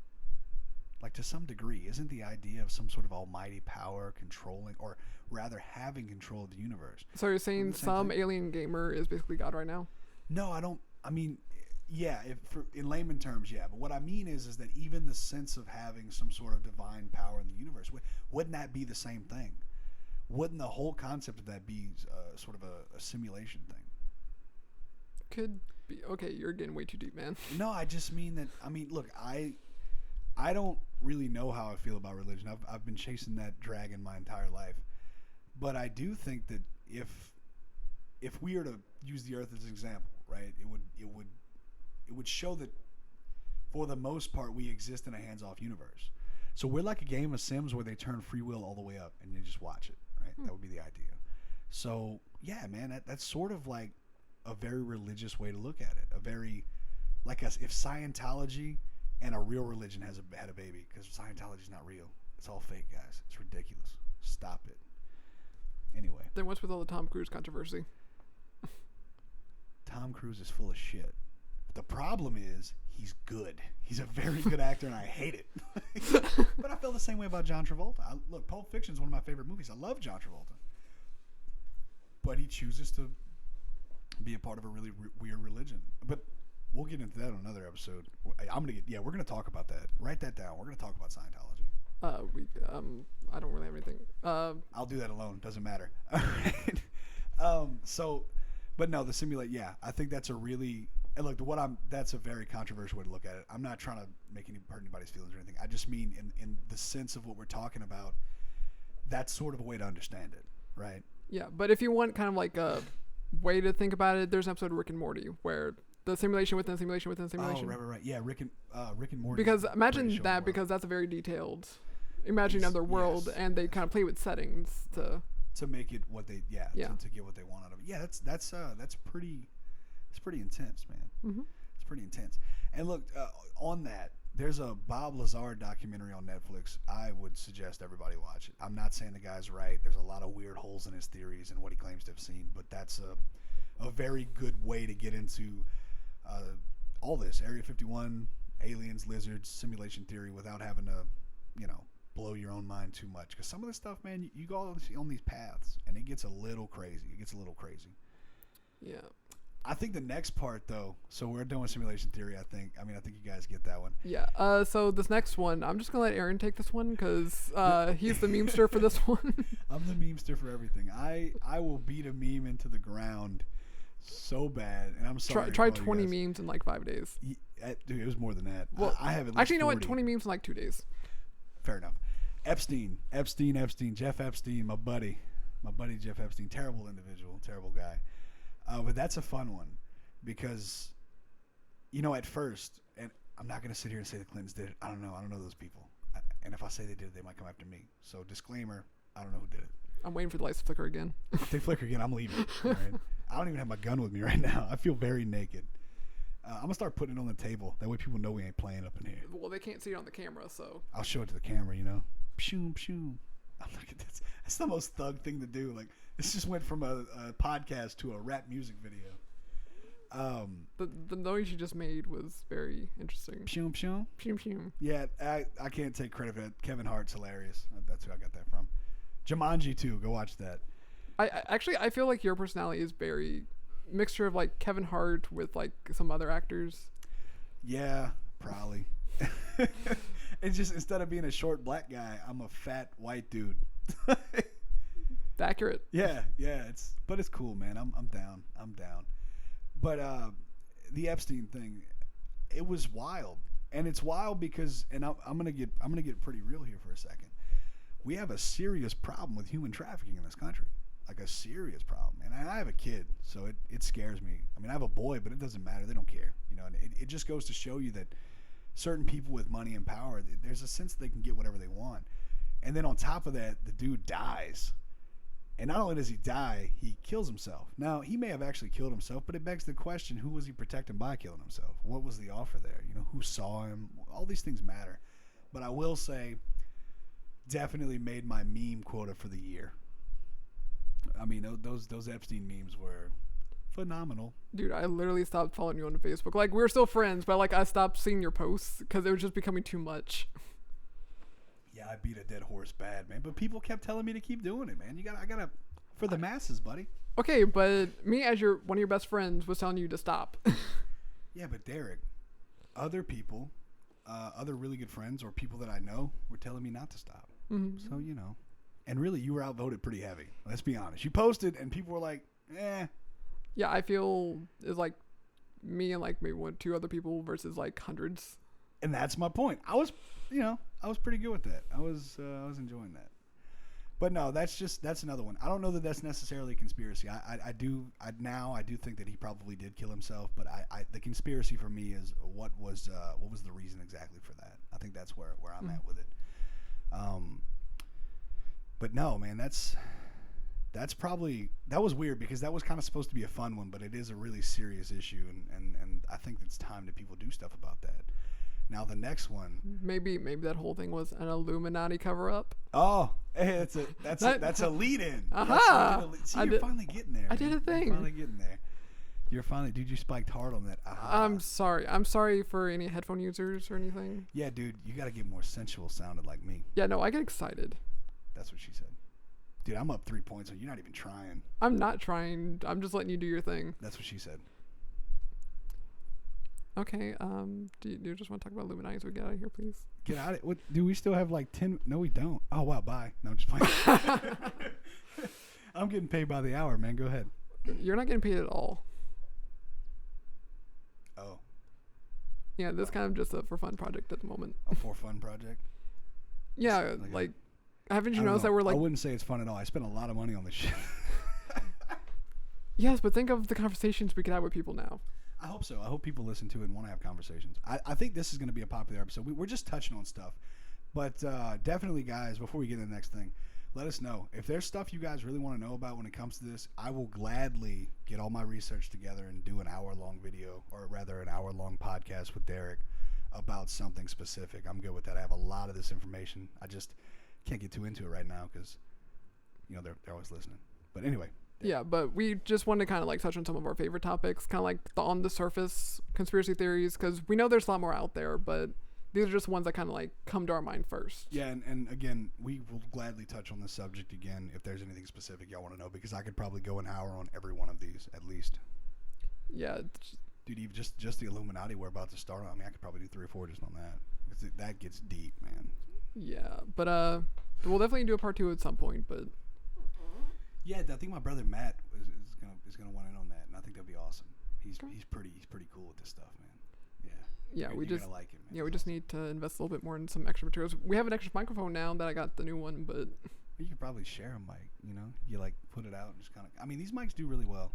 Like, to some degree, isn't the idea of some sort of almighty power controlling, or rather having control of the universe? So you're saying the same some thing? alien gamer is basically God right now? No, I don't. I mean, yeah, in layman terms, yeah. But what I mean is that even the sense of having some sort of divine power in the universe, wouldn't that be the same thing? Wouldn't the whole concept of that be sort of a simulation thing? Could be. Okay, you're getting way too deep, man. No, I just mean that. I mean, look, I don't really know how I feel about religion. I've been chasing that dragon my entire life, but I do think that if we were to use the Earth as an example, right, it would show that for the most part we exist in a hands-off universe. So we're like a game of Sims where they turn free will all the way up and you just watch it, right? That would be the idea. So yeah, man, that's sort of like a very religious way to look at it. A very, like us, if Scientology and a real religion had a baby, because Scientology's not real. It's all fake, guys. It's ridiculous. Stop it. Anyway, Then what's with all the Tom Cruise controversy? Tom Cruise is full of shit. The problem is he's good. He's a very good actor, and I hate it. But I feel the same way about John Travolta. Look, Pulp Fiction is one of my favorite movies. I love John Travolta. But he chooses to be a part of a really weird religion. But we'll get into that on another episode. We're gonna talk about that. Write that down. We're gonna talk about Scientology. I don't really have anything. I'll do that alone. Doesn't matter. All right. But no, the simulate. Yeah, I think that's a really. And look, that's a very controversial way to look at it. I'm not trying to hurt anybody's feelings or anything. I just mean in the sense of what we're talking about. That's sort of a way to understand it, right? Yeah, but if you want kind of like a way to think about it, there's an episode of Rick and Morty where the simulation within a simulation within a simulation. Oh, right. Yeah, Rick and Morty. Because imagine that, because that's a very detailed imagining of their world, yes, and they kind of play with settings to make it what they to get what they want out of it. Yeah, that's pretty intense, man. Mm-hmm. It's pretty intense. And look, on that, there's a Bob Lazar documentary on Netflix. I would suggest everybody watch it. I'm not saying the guy's right. There's a lot of weird holes in his theories and what he claims to have seen, but that's a very good way to get into all this Area 51, aliens, lizards, simulation theory without having to, blow your own mind too much. Because some of this stuff, man, you go on these paths and it gets a little crazy. Yeah. I think the next part, though, so we're done with simulation theory, I think you guys get that one. Yeah. So this next one, I'm just going to let Aaron take this one because he's the memester for this one. I'm the memester for everything. I will beat a meme into the ground so bad, and I'm sorry. Try 20 memes in like 5 days. Dude, it was more than that. Well, I have at least actually, you know 40. what? 20 memes in like 2 days. Fair enough. Epstein, Jeff Epstein, my buddy Jeff Epstein, terrible individual, terrible guy. But that's a fun one because you know, at first, and I'm not going to sit here and say the Clintons did it. I don't know. I don't know those people. And if I say they did it, they might come after me. So disclaimer, I don't know who did it. I'm waiting for the lights to flicker again. If they flicker again, I'm leaving. All right? I don't even have my gun with me right now. I feel very naked. I'm going to start putting it on the table. That way people know we ain't playing up in here. Well, they can't see it on the camera, so. I'll show it to the camera, you know. Pshoom, pshoom. I'm like, that's the most thug thing to do. Like, this just went from a podcast to a rap music video. The noise you just made was very interesting. Pshoom, pshoom. Pshum, pshum. Yeah, I can't take credit for that. Kevin Hart's hilarious. That's who I got that from. Jumanji 2. Go watch that. I feel like your personality is very mixture of like Kevin Hart with like some other actors. Yeah, probably. It's just instead of being a short black guy, I'm a fat white dude. Accurate. Yeah. But it's cool, man. I'm down. But the Epstein thing, it was wild, and it's wild because, and I'm gonna get pretty real here for a second. We have a serious problem with human trafficking in this country, like a serious problem. And I have a kid, so it scares me. I mean, I have a boy, but it doesn't matter. They don't care, you know. And it just goes to show you that certain people with money and power, there's a sense they can get whatever they want. And then on top of that, the dude dies. And not only does he die, he kills himself. Now, he may have actually killed himself, but it begs the question, who was he protecting by killing himself? What was the offer there? You know, who saw him? All these things matter. But I will say, definitely made my meme quota for the year. I mean, those Epstein memes were phenomenal. Dude, I literally stopped following you on Facebook. Like, we were still friends, but like I stopped seeing your posts because it was just becoming too much. Yeah, I beat a dead horse bad, man. But people kept telling me to keep doing it, man. I gotta for the masses, buddy. Okay, but me as one of your best friends was telling you to stop. Yeah, but Derek, other people, other really good friends or people that I know were telling me not to stop. Mm-hmm. So, you know. And really, you were outvoted pretty heavy. Let's be honest. You posted, and people were like, eh. Yeah, I feel it's like me and like maybe 2 other people versus like hundreds. And that's my point. I was pretty good with that. I was enjoying that. But no, that's another one. I don't know that that's necessarily a conspiracy. I do think that he probably did kill himself. But the conspiracy for me is what was the reason exactly for that. I think that's where I'm at with it. But no, man, that was weird because that was kind of supposed to be a fun one, but it is a really serious issue, and I think it's time that people do stuff about that. Now the next one, maybe that whole thing was an Illuminati cover up. Oh, hey, that's a lead in. Aha! See, you're finally getting there. I did a thing. You're finally getting there. Dude, you spiked hard on that. Aha. I'm sorry for any headphone users or anything. Yeah, dude, you got to get more sensual sounded like me. Yeah, no, I get excited. That's what she said. Dude, I'm up 3 points, so you're not even trying. I'm not trying. I'm just letting you do your thing. That's what she said. Okay, do you just want to talk about Illuminati so we get out of here, please? Get out of it. What, do we still have like 10? No, we don't. Oh, wow, bye. No, I'm just playing. I'm getting paid by the hour, man. Go ahead. You're not getting paid at all. Oh. Yeah, this kind of just a for fun project at the moment. A for fun project? Yeah, like haven't you noticed that we're like... I wouldn't say it's fun at all. I spent a lot of money on this shit. Yes, but think of the conversations we could have with people now. I hope so. I hope people listen to it and want to have conversations. I think this is going to be a popular episode. We're just touching on stuff. But definitely, guys, before we get to the next thing, let us know. If there's stuff you guys really want to know about when it comes to this, I will gladly get all my research together and do an hour-long video, or rather an hour-long podcast with Derek about something specific. I'm good with that. I have a lot of this information. I just can't get too into it right now because, you know, they're always listening. But anyway. Yeah, but we just wanted to kind of like touch on some of our favorite topics, kind of like the on the surface conspiracy theories, because we know there's a lot more out there, but these are just ones that kind of like come to our mind first. Yeah, and again, we will gladly touch on this subject again if there's anything specific y'all want to know, because I could probably go an hour on every one of these at least. Yeah. Dude, even just the Illuminati we're about to start on, I mean, I could probably do 3 or 4 just on that. That gets deep, man. Yeah, but we'll definitely do a part 2 at some point, but... Yeah, I think my brother Matt is gonna want in on that, and I think that'd be awesome. He's pretty cool with this stuff, man. Yeah. Yeah, you're gonna like him, man. Yeah, we just need to invest a little bit more in some extra materials. We have an extra microphone now that I got the new one, but you could probably share a mic. You know, you like put it out and just kind of. I mean, these mics do really well.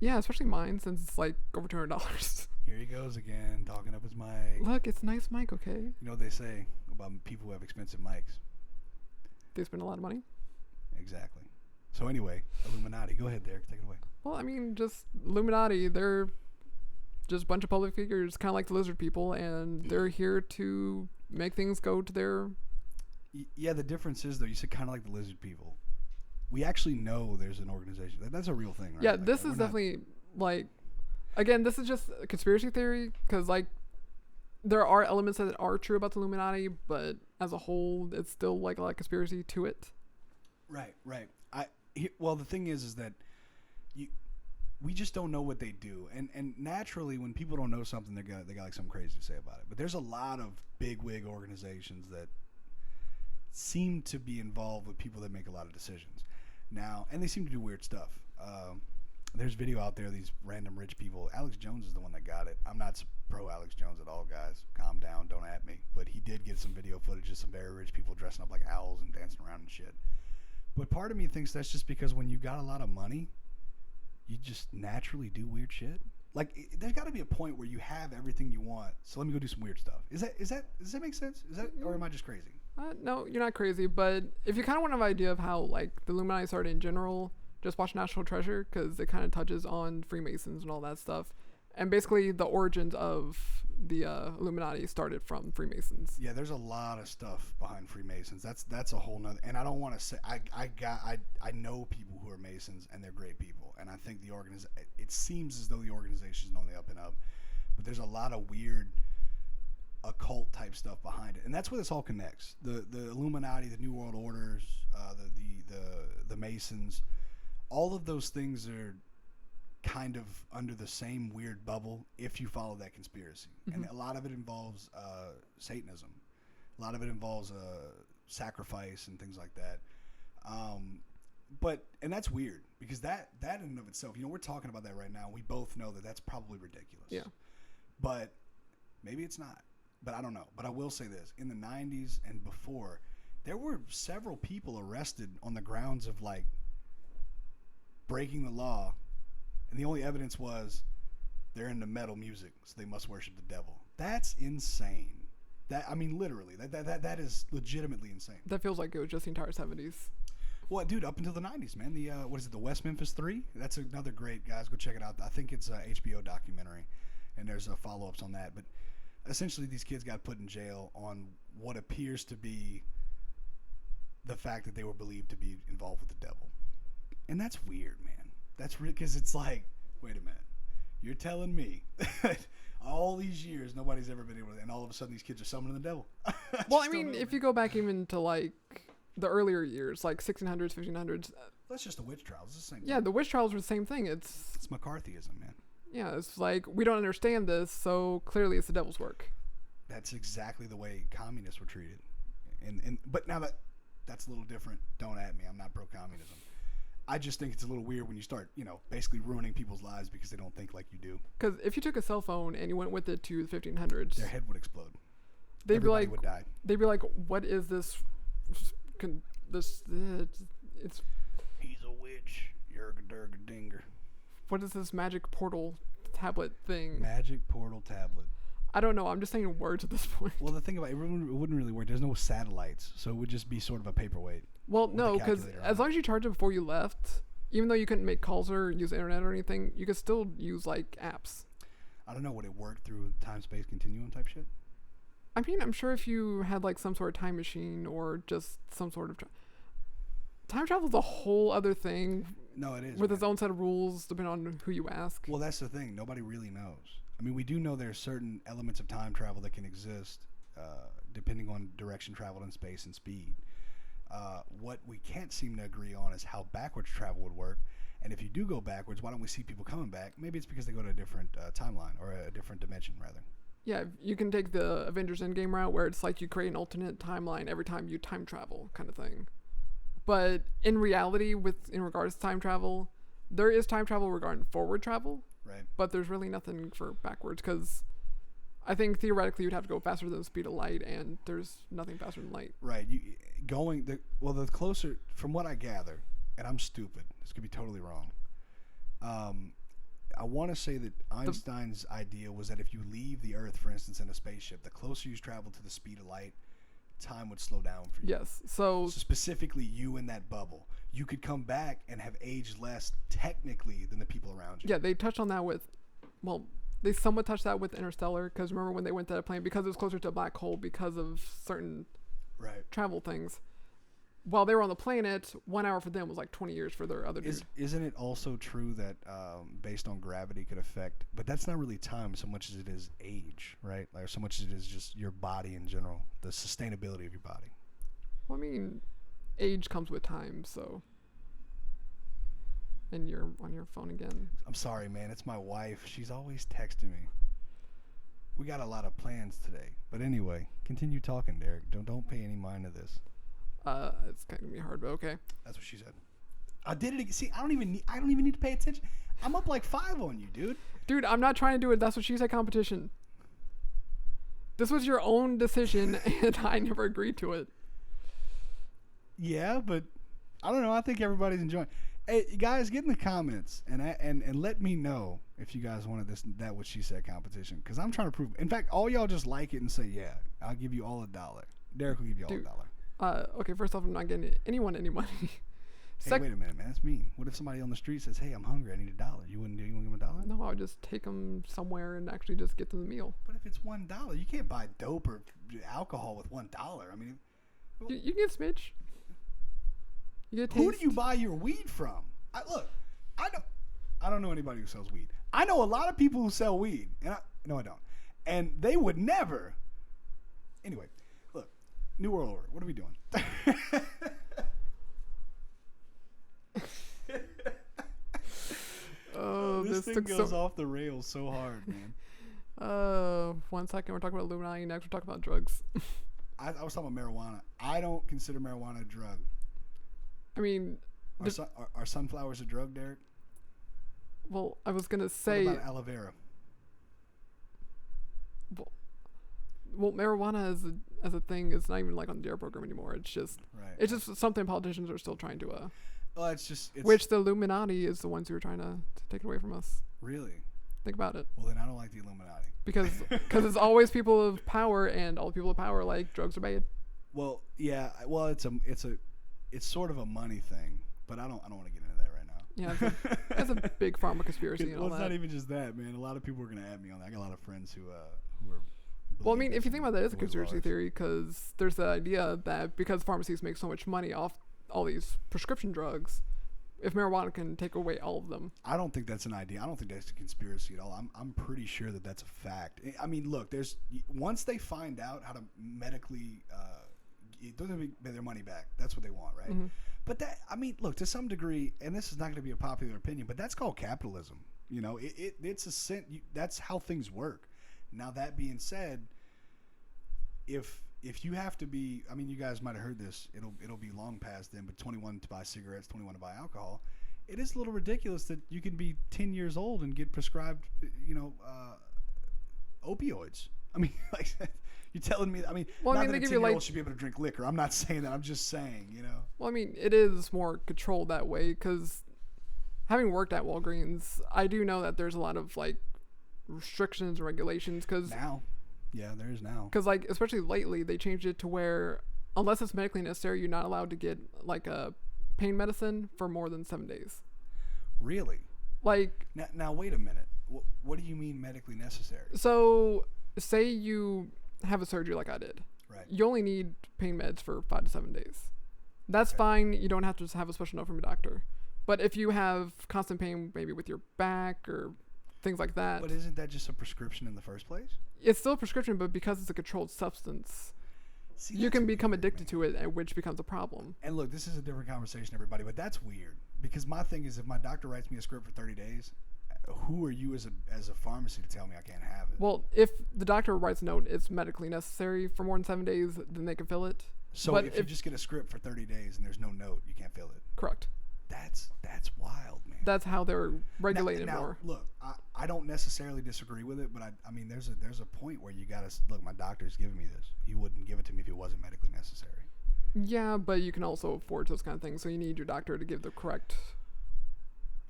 Yeah, especially mine since it's like over $200. Here he goes again, talking up his mic. Look, it's a nice mic, okay? You know what they say about people who have expensive mics? They spend a lot of money. Exactly. So anyway, Illuminati. Go ahead, Derek. Take it away. Well, I mean, just Illuminati. They're just a bunch of public figures, kind of like the lizard people, and they're here to make things go to their... Yeah, the difference is, though, you said kind of like the lizard people. We actually know there's an organization. That's a real thing, right? Yeah, like, this is definitely, like... Again, this is just a conspiracy theory, because, like, there are elements that are true about the Illuminati, but as a whole, it's still, like, a lot of conspiracy to it. Right. Well, the thing is that we just don't know what they do, and naturally, when people don't know something, they got like something crazy to say about it. But there's a lot of bigwig organizations that seem to be involved with people that make a lot of decisions now, and they seem to do weird stuff. There's video out there of these random rich people. Alex Jones is the one that got it. I'm not pro Alex Jones at all, guys. Calm down, don't at me. But he did get some video footage of some very rich people dressing up like owls and dancing around and shit. But part of me thinks that's just because when you got a lot of money, you just naturally do weird shit. Like, there's got to be a point where you have everything you want, so let me go do some weird stuff. Does that make sense? Or am I just crazy? No, you're not crazy, but if you kind of want an idea of how, like, the Illuminati started in general, just watch National Treasure, because it kind of touches on Freemasons and all that stuff. And basically, the origins of the Illuminati started from Freemasons. Yeah, there's a lot of stuff behind Freemasons. That's a whole nother. And I don't want to say I know people who are Masons, and they're great people. And I think it seems as though the organization is on the up and up, but there's a lot of weird occult type stuff behind it, and that's where this all connects. The Illuminati, the New World Orders, the Masons, all of those things are kind of under the same weird bubble if you follow that conspiracy. Mm-hmm. And a lot of it involves Satanism. A lot of it involves sacrifice and things like that. And that's weird because that in and of itself, we're talking about that right now. We both know that that's probably ridiculous. Yeah. But maybe it's not. But I don't know. But I will say this. In the 90s and before, there were several people arrested on the grounds of, like, breaking the law. And the only evidence was they're into metal music, so they must worship the devil. That's insane. Literally. That is legitimately insane. That feels like it was just the entire 70s. Well, dude, up until the 90s, man. The West Memphis 3? That's another great, guys, go check it out. I think it's a HBO documentary, and there's follow-ups on that. But essentially, these kids got put in jail on what appears to be the fact that they were believed to be involved with the devil. And that's weird, man. That's real, because it's like, wait a minute. You're telling me all these years nobody's ever been able to, and all of a sudden these kids are summoning the devil. Well, I mean, if you go back even to, like, the earlier years, like 1600s, 1500s. That's just the witch trials. It's the same thing. Yeah, the witch trials were the same thing. It's McCarthyism, man. Yeah, it's like, we don't understand this, so clearly it's the devil's work. That's exactly the way communists were treated. But now that's a little different. Don't at me. I'm not pro-communism. I just think it's a little weird when you start, basically ruining people's lives because they don't think like you do. Because if you took a cell phone and you went with it to the 1500s, their head would explode. Everybody would die. They'd be like, "What is this? It's he's a witch. Yerga-derga-dinger. What is this magic portal tablet thing? Magic portal tablet. I don't know. I'm just saying words at this point. Well, the thing about it wouldn't really work. There's no satellites, so it would just be sort of a paperweight. Well, no, because as long as you charge it before you left, even though you couldn't make calls or use the internet or anything, you could still use, like, apps. I don't know. Would it work through time-space continuum type shit? I mean, I'm sure if you had, like, some sort of time machine or just some sort of... Time travel is a whole other thing. No, it is. With its own set of rules, depending on who you ask. Well, that's the thing. Nobody really knows. I mean, we do know there's certain elements of time travel that can exist depending on direction traveled in space and speed. What we can't seem to agree on is how backwards travel would work. And if you do go backwards, why don't we see people coming back? Maybe it's because they go to a different timeline or a different dimension, rather. Yeah, you can take the Avengers Endgame route where it's like you create an alternate timeline every time you time travel kind of thing. But in reality, in regards to time travel, there is time travel regarding forward travel. Right. But there's really nothing for backwards because I think theoretically you'd have to go faster than the speed of light, and there's nothing faster than light. Right. The closer, from what I gather, and I'm stupid, this could be totally wrong. I want to say that Einstein's idea was that if you leave the Earth, for instance, in a spaceship, the closer you travel to the speed of light, time would slow down for you. Yes. So specifically, you in that bubble, you could come back and have aged less technically than the people around you. Yeah, they touched on that with, well, they somewhat touched that with Interstellar, because remember when they went to that planet, because it was closer to a black hole because of certain travel things. While they were on the planet, 1 hour for them was like 20 years for their other dude. Isn't it also true that based on gravity could affect, but that's not really time so much as it is age, right? Like so much as it is just your body in general, the sustainability of your body. Well, I mean, age comes with time, so. And you're on your phone again. I'm sorry, man. It's my wife. She's always texting me. We got a lot of plans today. But anyway, continue talking, Derek. Don't pay any mind to this. It's kind of gonna be hard, but okay. That's what she said. I did it. See, I don't even need to pay attention. I'm up like 5 on you, dude. Dude, I'm not trying to do it. That's what she said. Competition. This was your own decision, and I never agreed to it. Yeah, but I don't know. I think everybody's enjoying. Hey, you guys, get in the comments and let me know if you guys wanted that what she said competition, because I'm trying to prove. In fact, all y'all just like it and say yeah. I'll give you all $1. Derek will give you all $1. Okay, first off, I'm not getting anyone any money. Hey, wait a minute, man. That's mean. What if somebody on the street says, "Hey, I'm hungry. I need $1." You wouldn't give them $1? No, I would just take them somewhere and actually just get them the meal. But if it's $1, you can't buy dope or alcohol with $1. I mean, you get a smidge. You get a who taste. do you buy your weed from? I don't know anybody who sells weed. I know a lot of people who sell weed, and I don't. And they would never. Anyway, look, New World Order. What are we doing? Oh, this thing goes off the rails so hard, man. 1 second. We're talking about Illuminati. Next, we're talking about drugs. I was talking about marijuana. I don't consider marijuana a drug. I mean, are sunflowers a drug, Derek? Well, I was gonna say. What about aloe vera? Well, marijuana as a thing is not even like on the DARE program anymore. It's just just something politicians are still trying to. Well, which the Illuminati is the ones who are trying to take it away from us. Really? Think about it. Well, then I don't like the Illuminati. Because it's always people of power, and all the people of power like drugs are bad. Well, yeah. Well, it's sort of a money thing, but I don't want to get into that right now. Yeah, it's a big pharma conspiracy and all it's that. Not even just that, man. A lot of people are gonna add me on that. I got a lot of friends who are. Well, I mean, if you think about that, it's a conspiracy theory, because there's the idea that because pharmacies make so much money off all these prescription drugs, if marijuana can take away all of them. I don't think that's an idea. I don't think that's a conspiracy at all. I'm pretty sure that that's a fact. I mean, look, once they find out how to medically get their money back, that's what they want, right? Mm-hmm. But that, I mean, look, to some degree, and this is not going to be a popular opinion, but that's called capitalism. You know, it's a that's how things work. Now, that being said, if you have to be, I mean, you guys might have heard this. It'll be long past then, but 21 to buy cigarettes, 21 to buy alcohol. It is a little ridiculous that you can be 10 years old and get prescribed, opioids. I mean, like, you're telling me. I mean, well, not I mean, that a 10-year-old should be able to drink liquor. I'm not saying that. I'm just saying, you know. Well, I mean, it is more controlled that way, because having worked at Walgreens, I do know that there's a lot of like restrictions and regulations. Yeah, there is now. Because, like, especially lately, they changed it to where, unless it's medically necessary, you're not allowed to get, like, a pain medicine for more than 7 days. Really? Like... Now wait a minute. What do you mean medically necessary? So, say you have a surgery like I did. Right. You only need pain meds for 5 to 7 days. That's fine. You don't have to have a special note from your doctor. But if you have constant pain, maybe with your back or things like that... But isn't that just a prescription in the first place? It's still a prescription, but because it's a controlled substance, you can become addicted to it, which becomes a problem. And look, this is a different conversation, everybody, but that's weird. Because my thing is, if my doctor writes me a script for 30 days, who are you as a pharmacy to tell me I can't have it? Well, if the doctor writes a note, it's medically necessary for more than 7 days, then they can fill it. So if you just get a script for 30 days and there's no note, you can't fill it? Correct. That's wild, man. That's how they're regulated now, more. Look, I don't necessarily disagree with it, but I mean, there's a point where you gotta look. My doctor's giving me this. He wouldn't give it to me if it wasn't medically necessary. Yeah, but you can also afford those kind of things, so you need your doctor to give the correct.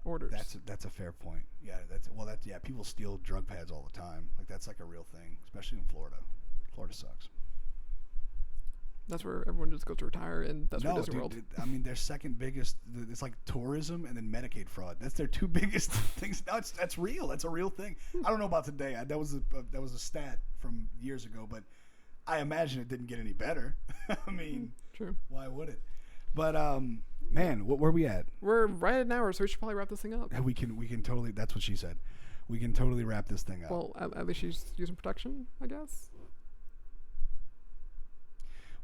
orders. That's a fair point. Yeah, people steal drug pads all the time. Like that's like a real thing, especially in Florida. Florida sucks. That's where everyone just goes to retire, and that's where Disney World. I mean, their second biggest, it's like tourism and then Medicaid fraud. That's their two biggest things. No, that's real. That's a real thing. I don't know about today. That was a stat from years ago, but I imagine it didn't get any better. I mean, true. Why would it? But man, where are we at? We're right at an hour, so we should probably wrap this thing up. We can totally. That's what she said. We can totally wrap this thing up. Well, at least she's using protection, I guess.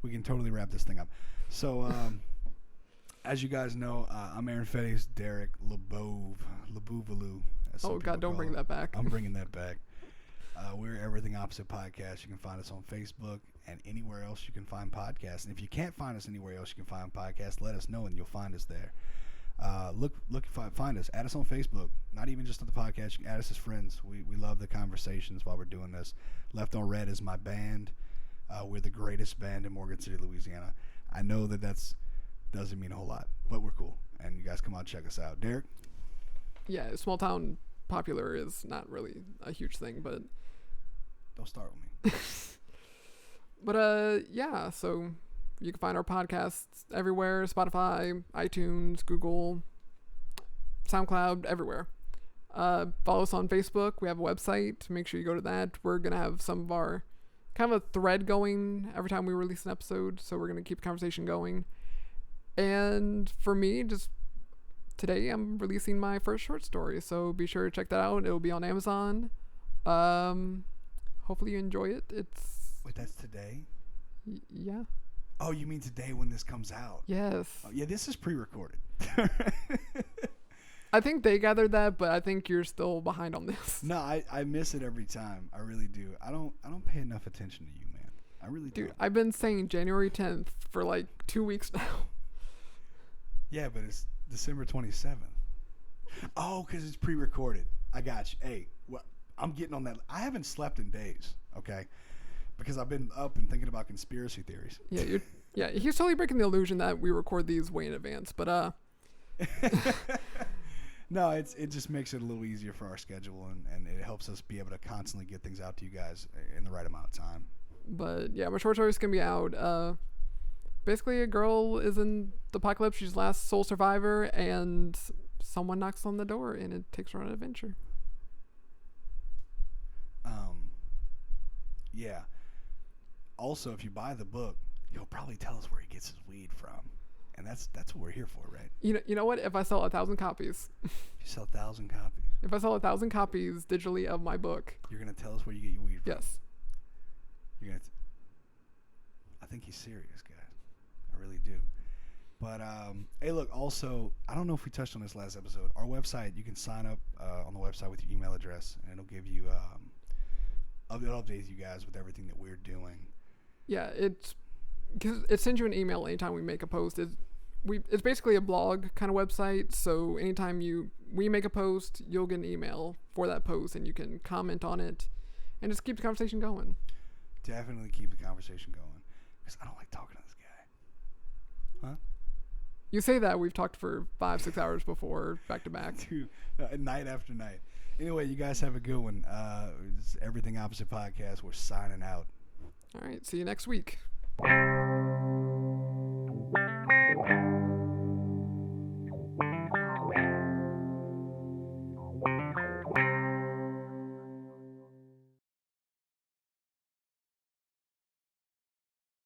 We can totally wrap this thing up. So, as you guys know, I'm Aaron Fetty's Derek Lebouvalou. Oh, God, don't bring that back. I'm bringing that back. We're Everything Opposite Podcast. You can find us on Facebook and anywhere else you can find podcasts. And if you can't find us anywhere else you can find podcasts, let us know and you'll find us there. Find us. Add us on Facebook. Not even just on the podcast. You can add us as friends. We love the conversations while we're doing this. Left on Red is my band. We're the greatest band in Morgan City, Louisiana. I know that doesn't mean a whole lot, but we're cool. And you guys come out and check us out. Derek? Yeah, small town popular is not really a huge thing, but... Don't start with me. But, yeah, so you can find our podcasts everywhere. Spotify, iTunes, Google, SoundCloud, everywhere. Follow us on Facebook. We have a website. Make sure you go to that. We're going to have some of our... kind of a thread going every time we release an episode, so we're going to keep the conversation going. And for me, just today I'm releasing my first short story, so be sure to check that out. It'll be on Amazon. Hopefully you enjoy it. Wait, that's today? Yeah. Oh, you mean today when this comes out? Yes. Oh, yeah, this is pre-recorded. I think they gathered that, but I think you're still behind on this. No, I miss it every time. I really do. I don't pay enough attention to you, man. I really do. Dude, I've been saying January 10th for like 2 weeks now. Yeah, but it's December 27th. Oh, because it's pre-recorded. I got you. Hey, well, I'm getting on that. I haven't slept in days, okay? Because I've been up and thinking about conspiracy theories. Yeah, he's totally breaking the illusion that we record these way in advance, but No, it just makes it a little easier for our schedule, and it helps us be able to constantly get things out to you guys in the right amount of time. But yeah, my short story is going to be out. Basically, a girl is in the apocalypse. She's the last sole survivor, and someone knocks on the door, and it takes her on an adventure. Yeah. Also, if you buy the book, he'll probably tell us where he gets his weed from. And that's what we're here for, right? You know what? If I sell 1,000 copies. You sell 1,000 copies. If I sell 1,000 copies digitally of my book. You're going to tell us where you get your weed from? Yes. You're going to... I think he's serious, guys. I really do. But, hey, look, also, I don't know if we touched on this last episode. Our website, you can sign up on the website with your email address, and it'll give you... it'll update you guys with everything that we're doing. Yeah, it sends you an email anytime we make a post. It's basically a blog kind of website, so anytime we make a post, you'll get an email for that post, and you can comment on it, and just keep the conversation going. Definitely keep the conversation going, because I don't like talking to this guy. Huh? You say that. We've talked for 5-6 hours before, back to back. Dude, night after night. Anyway, you guys have a good one. This is Everything Opposite Podcast. We're signing out. All right. See you next week.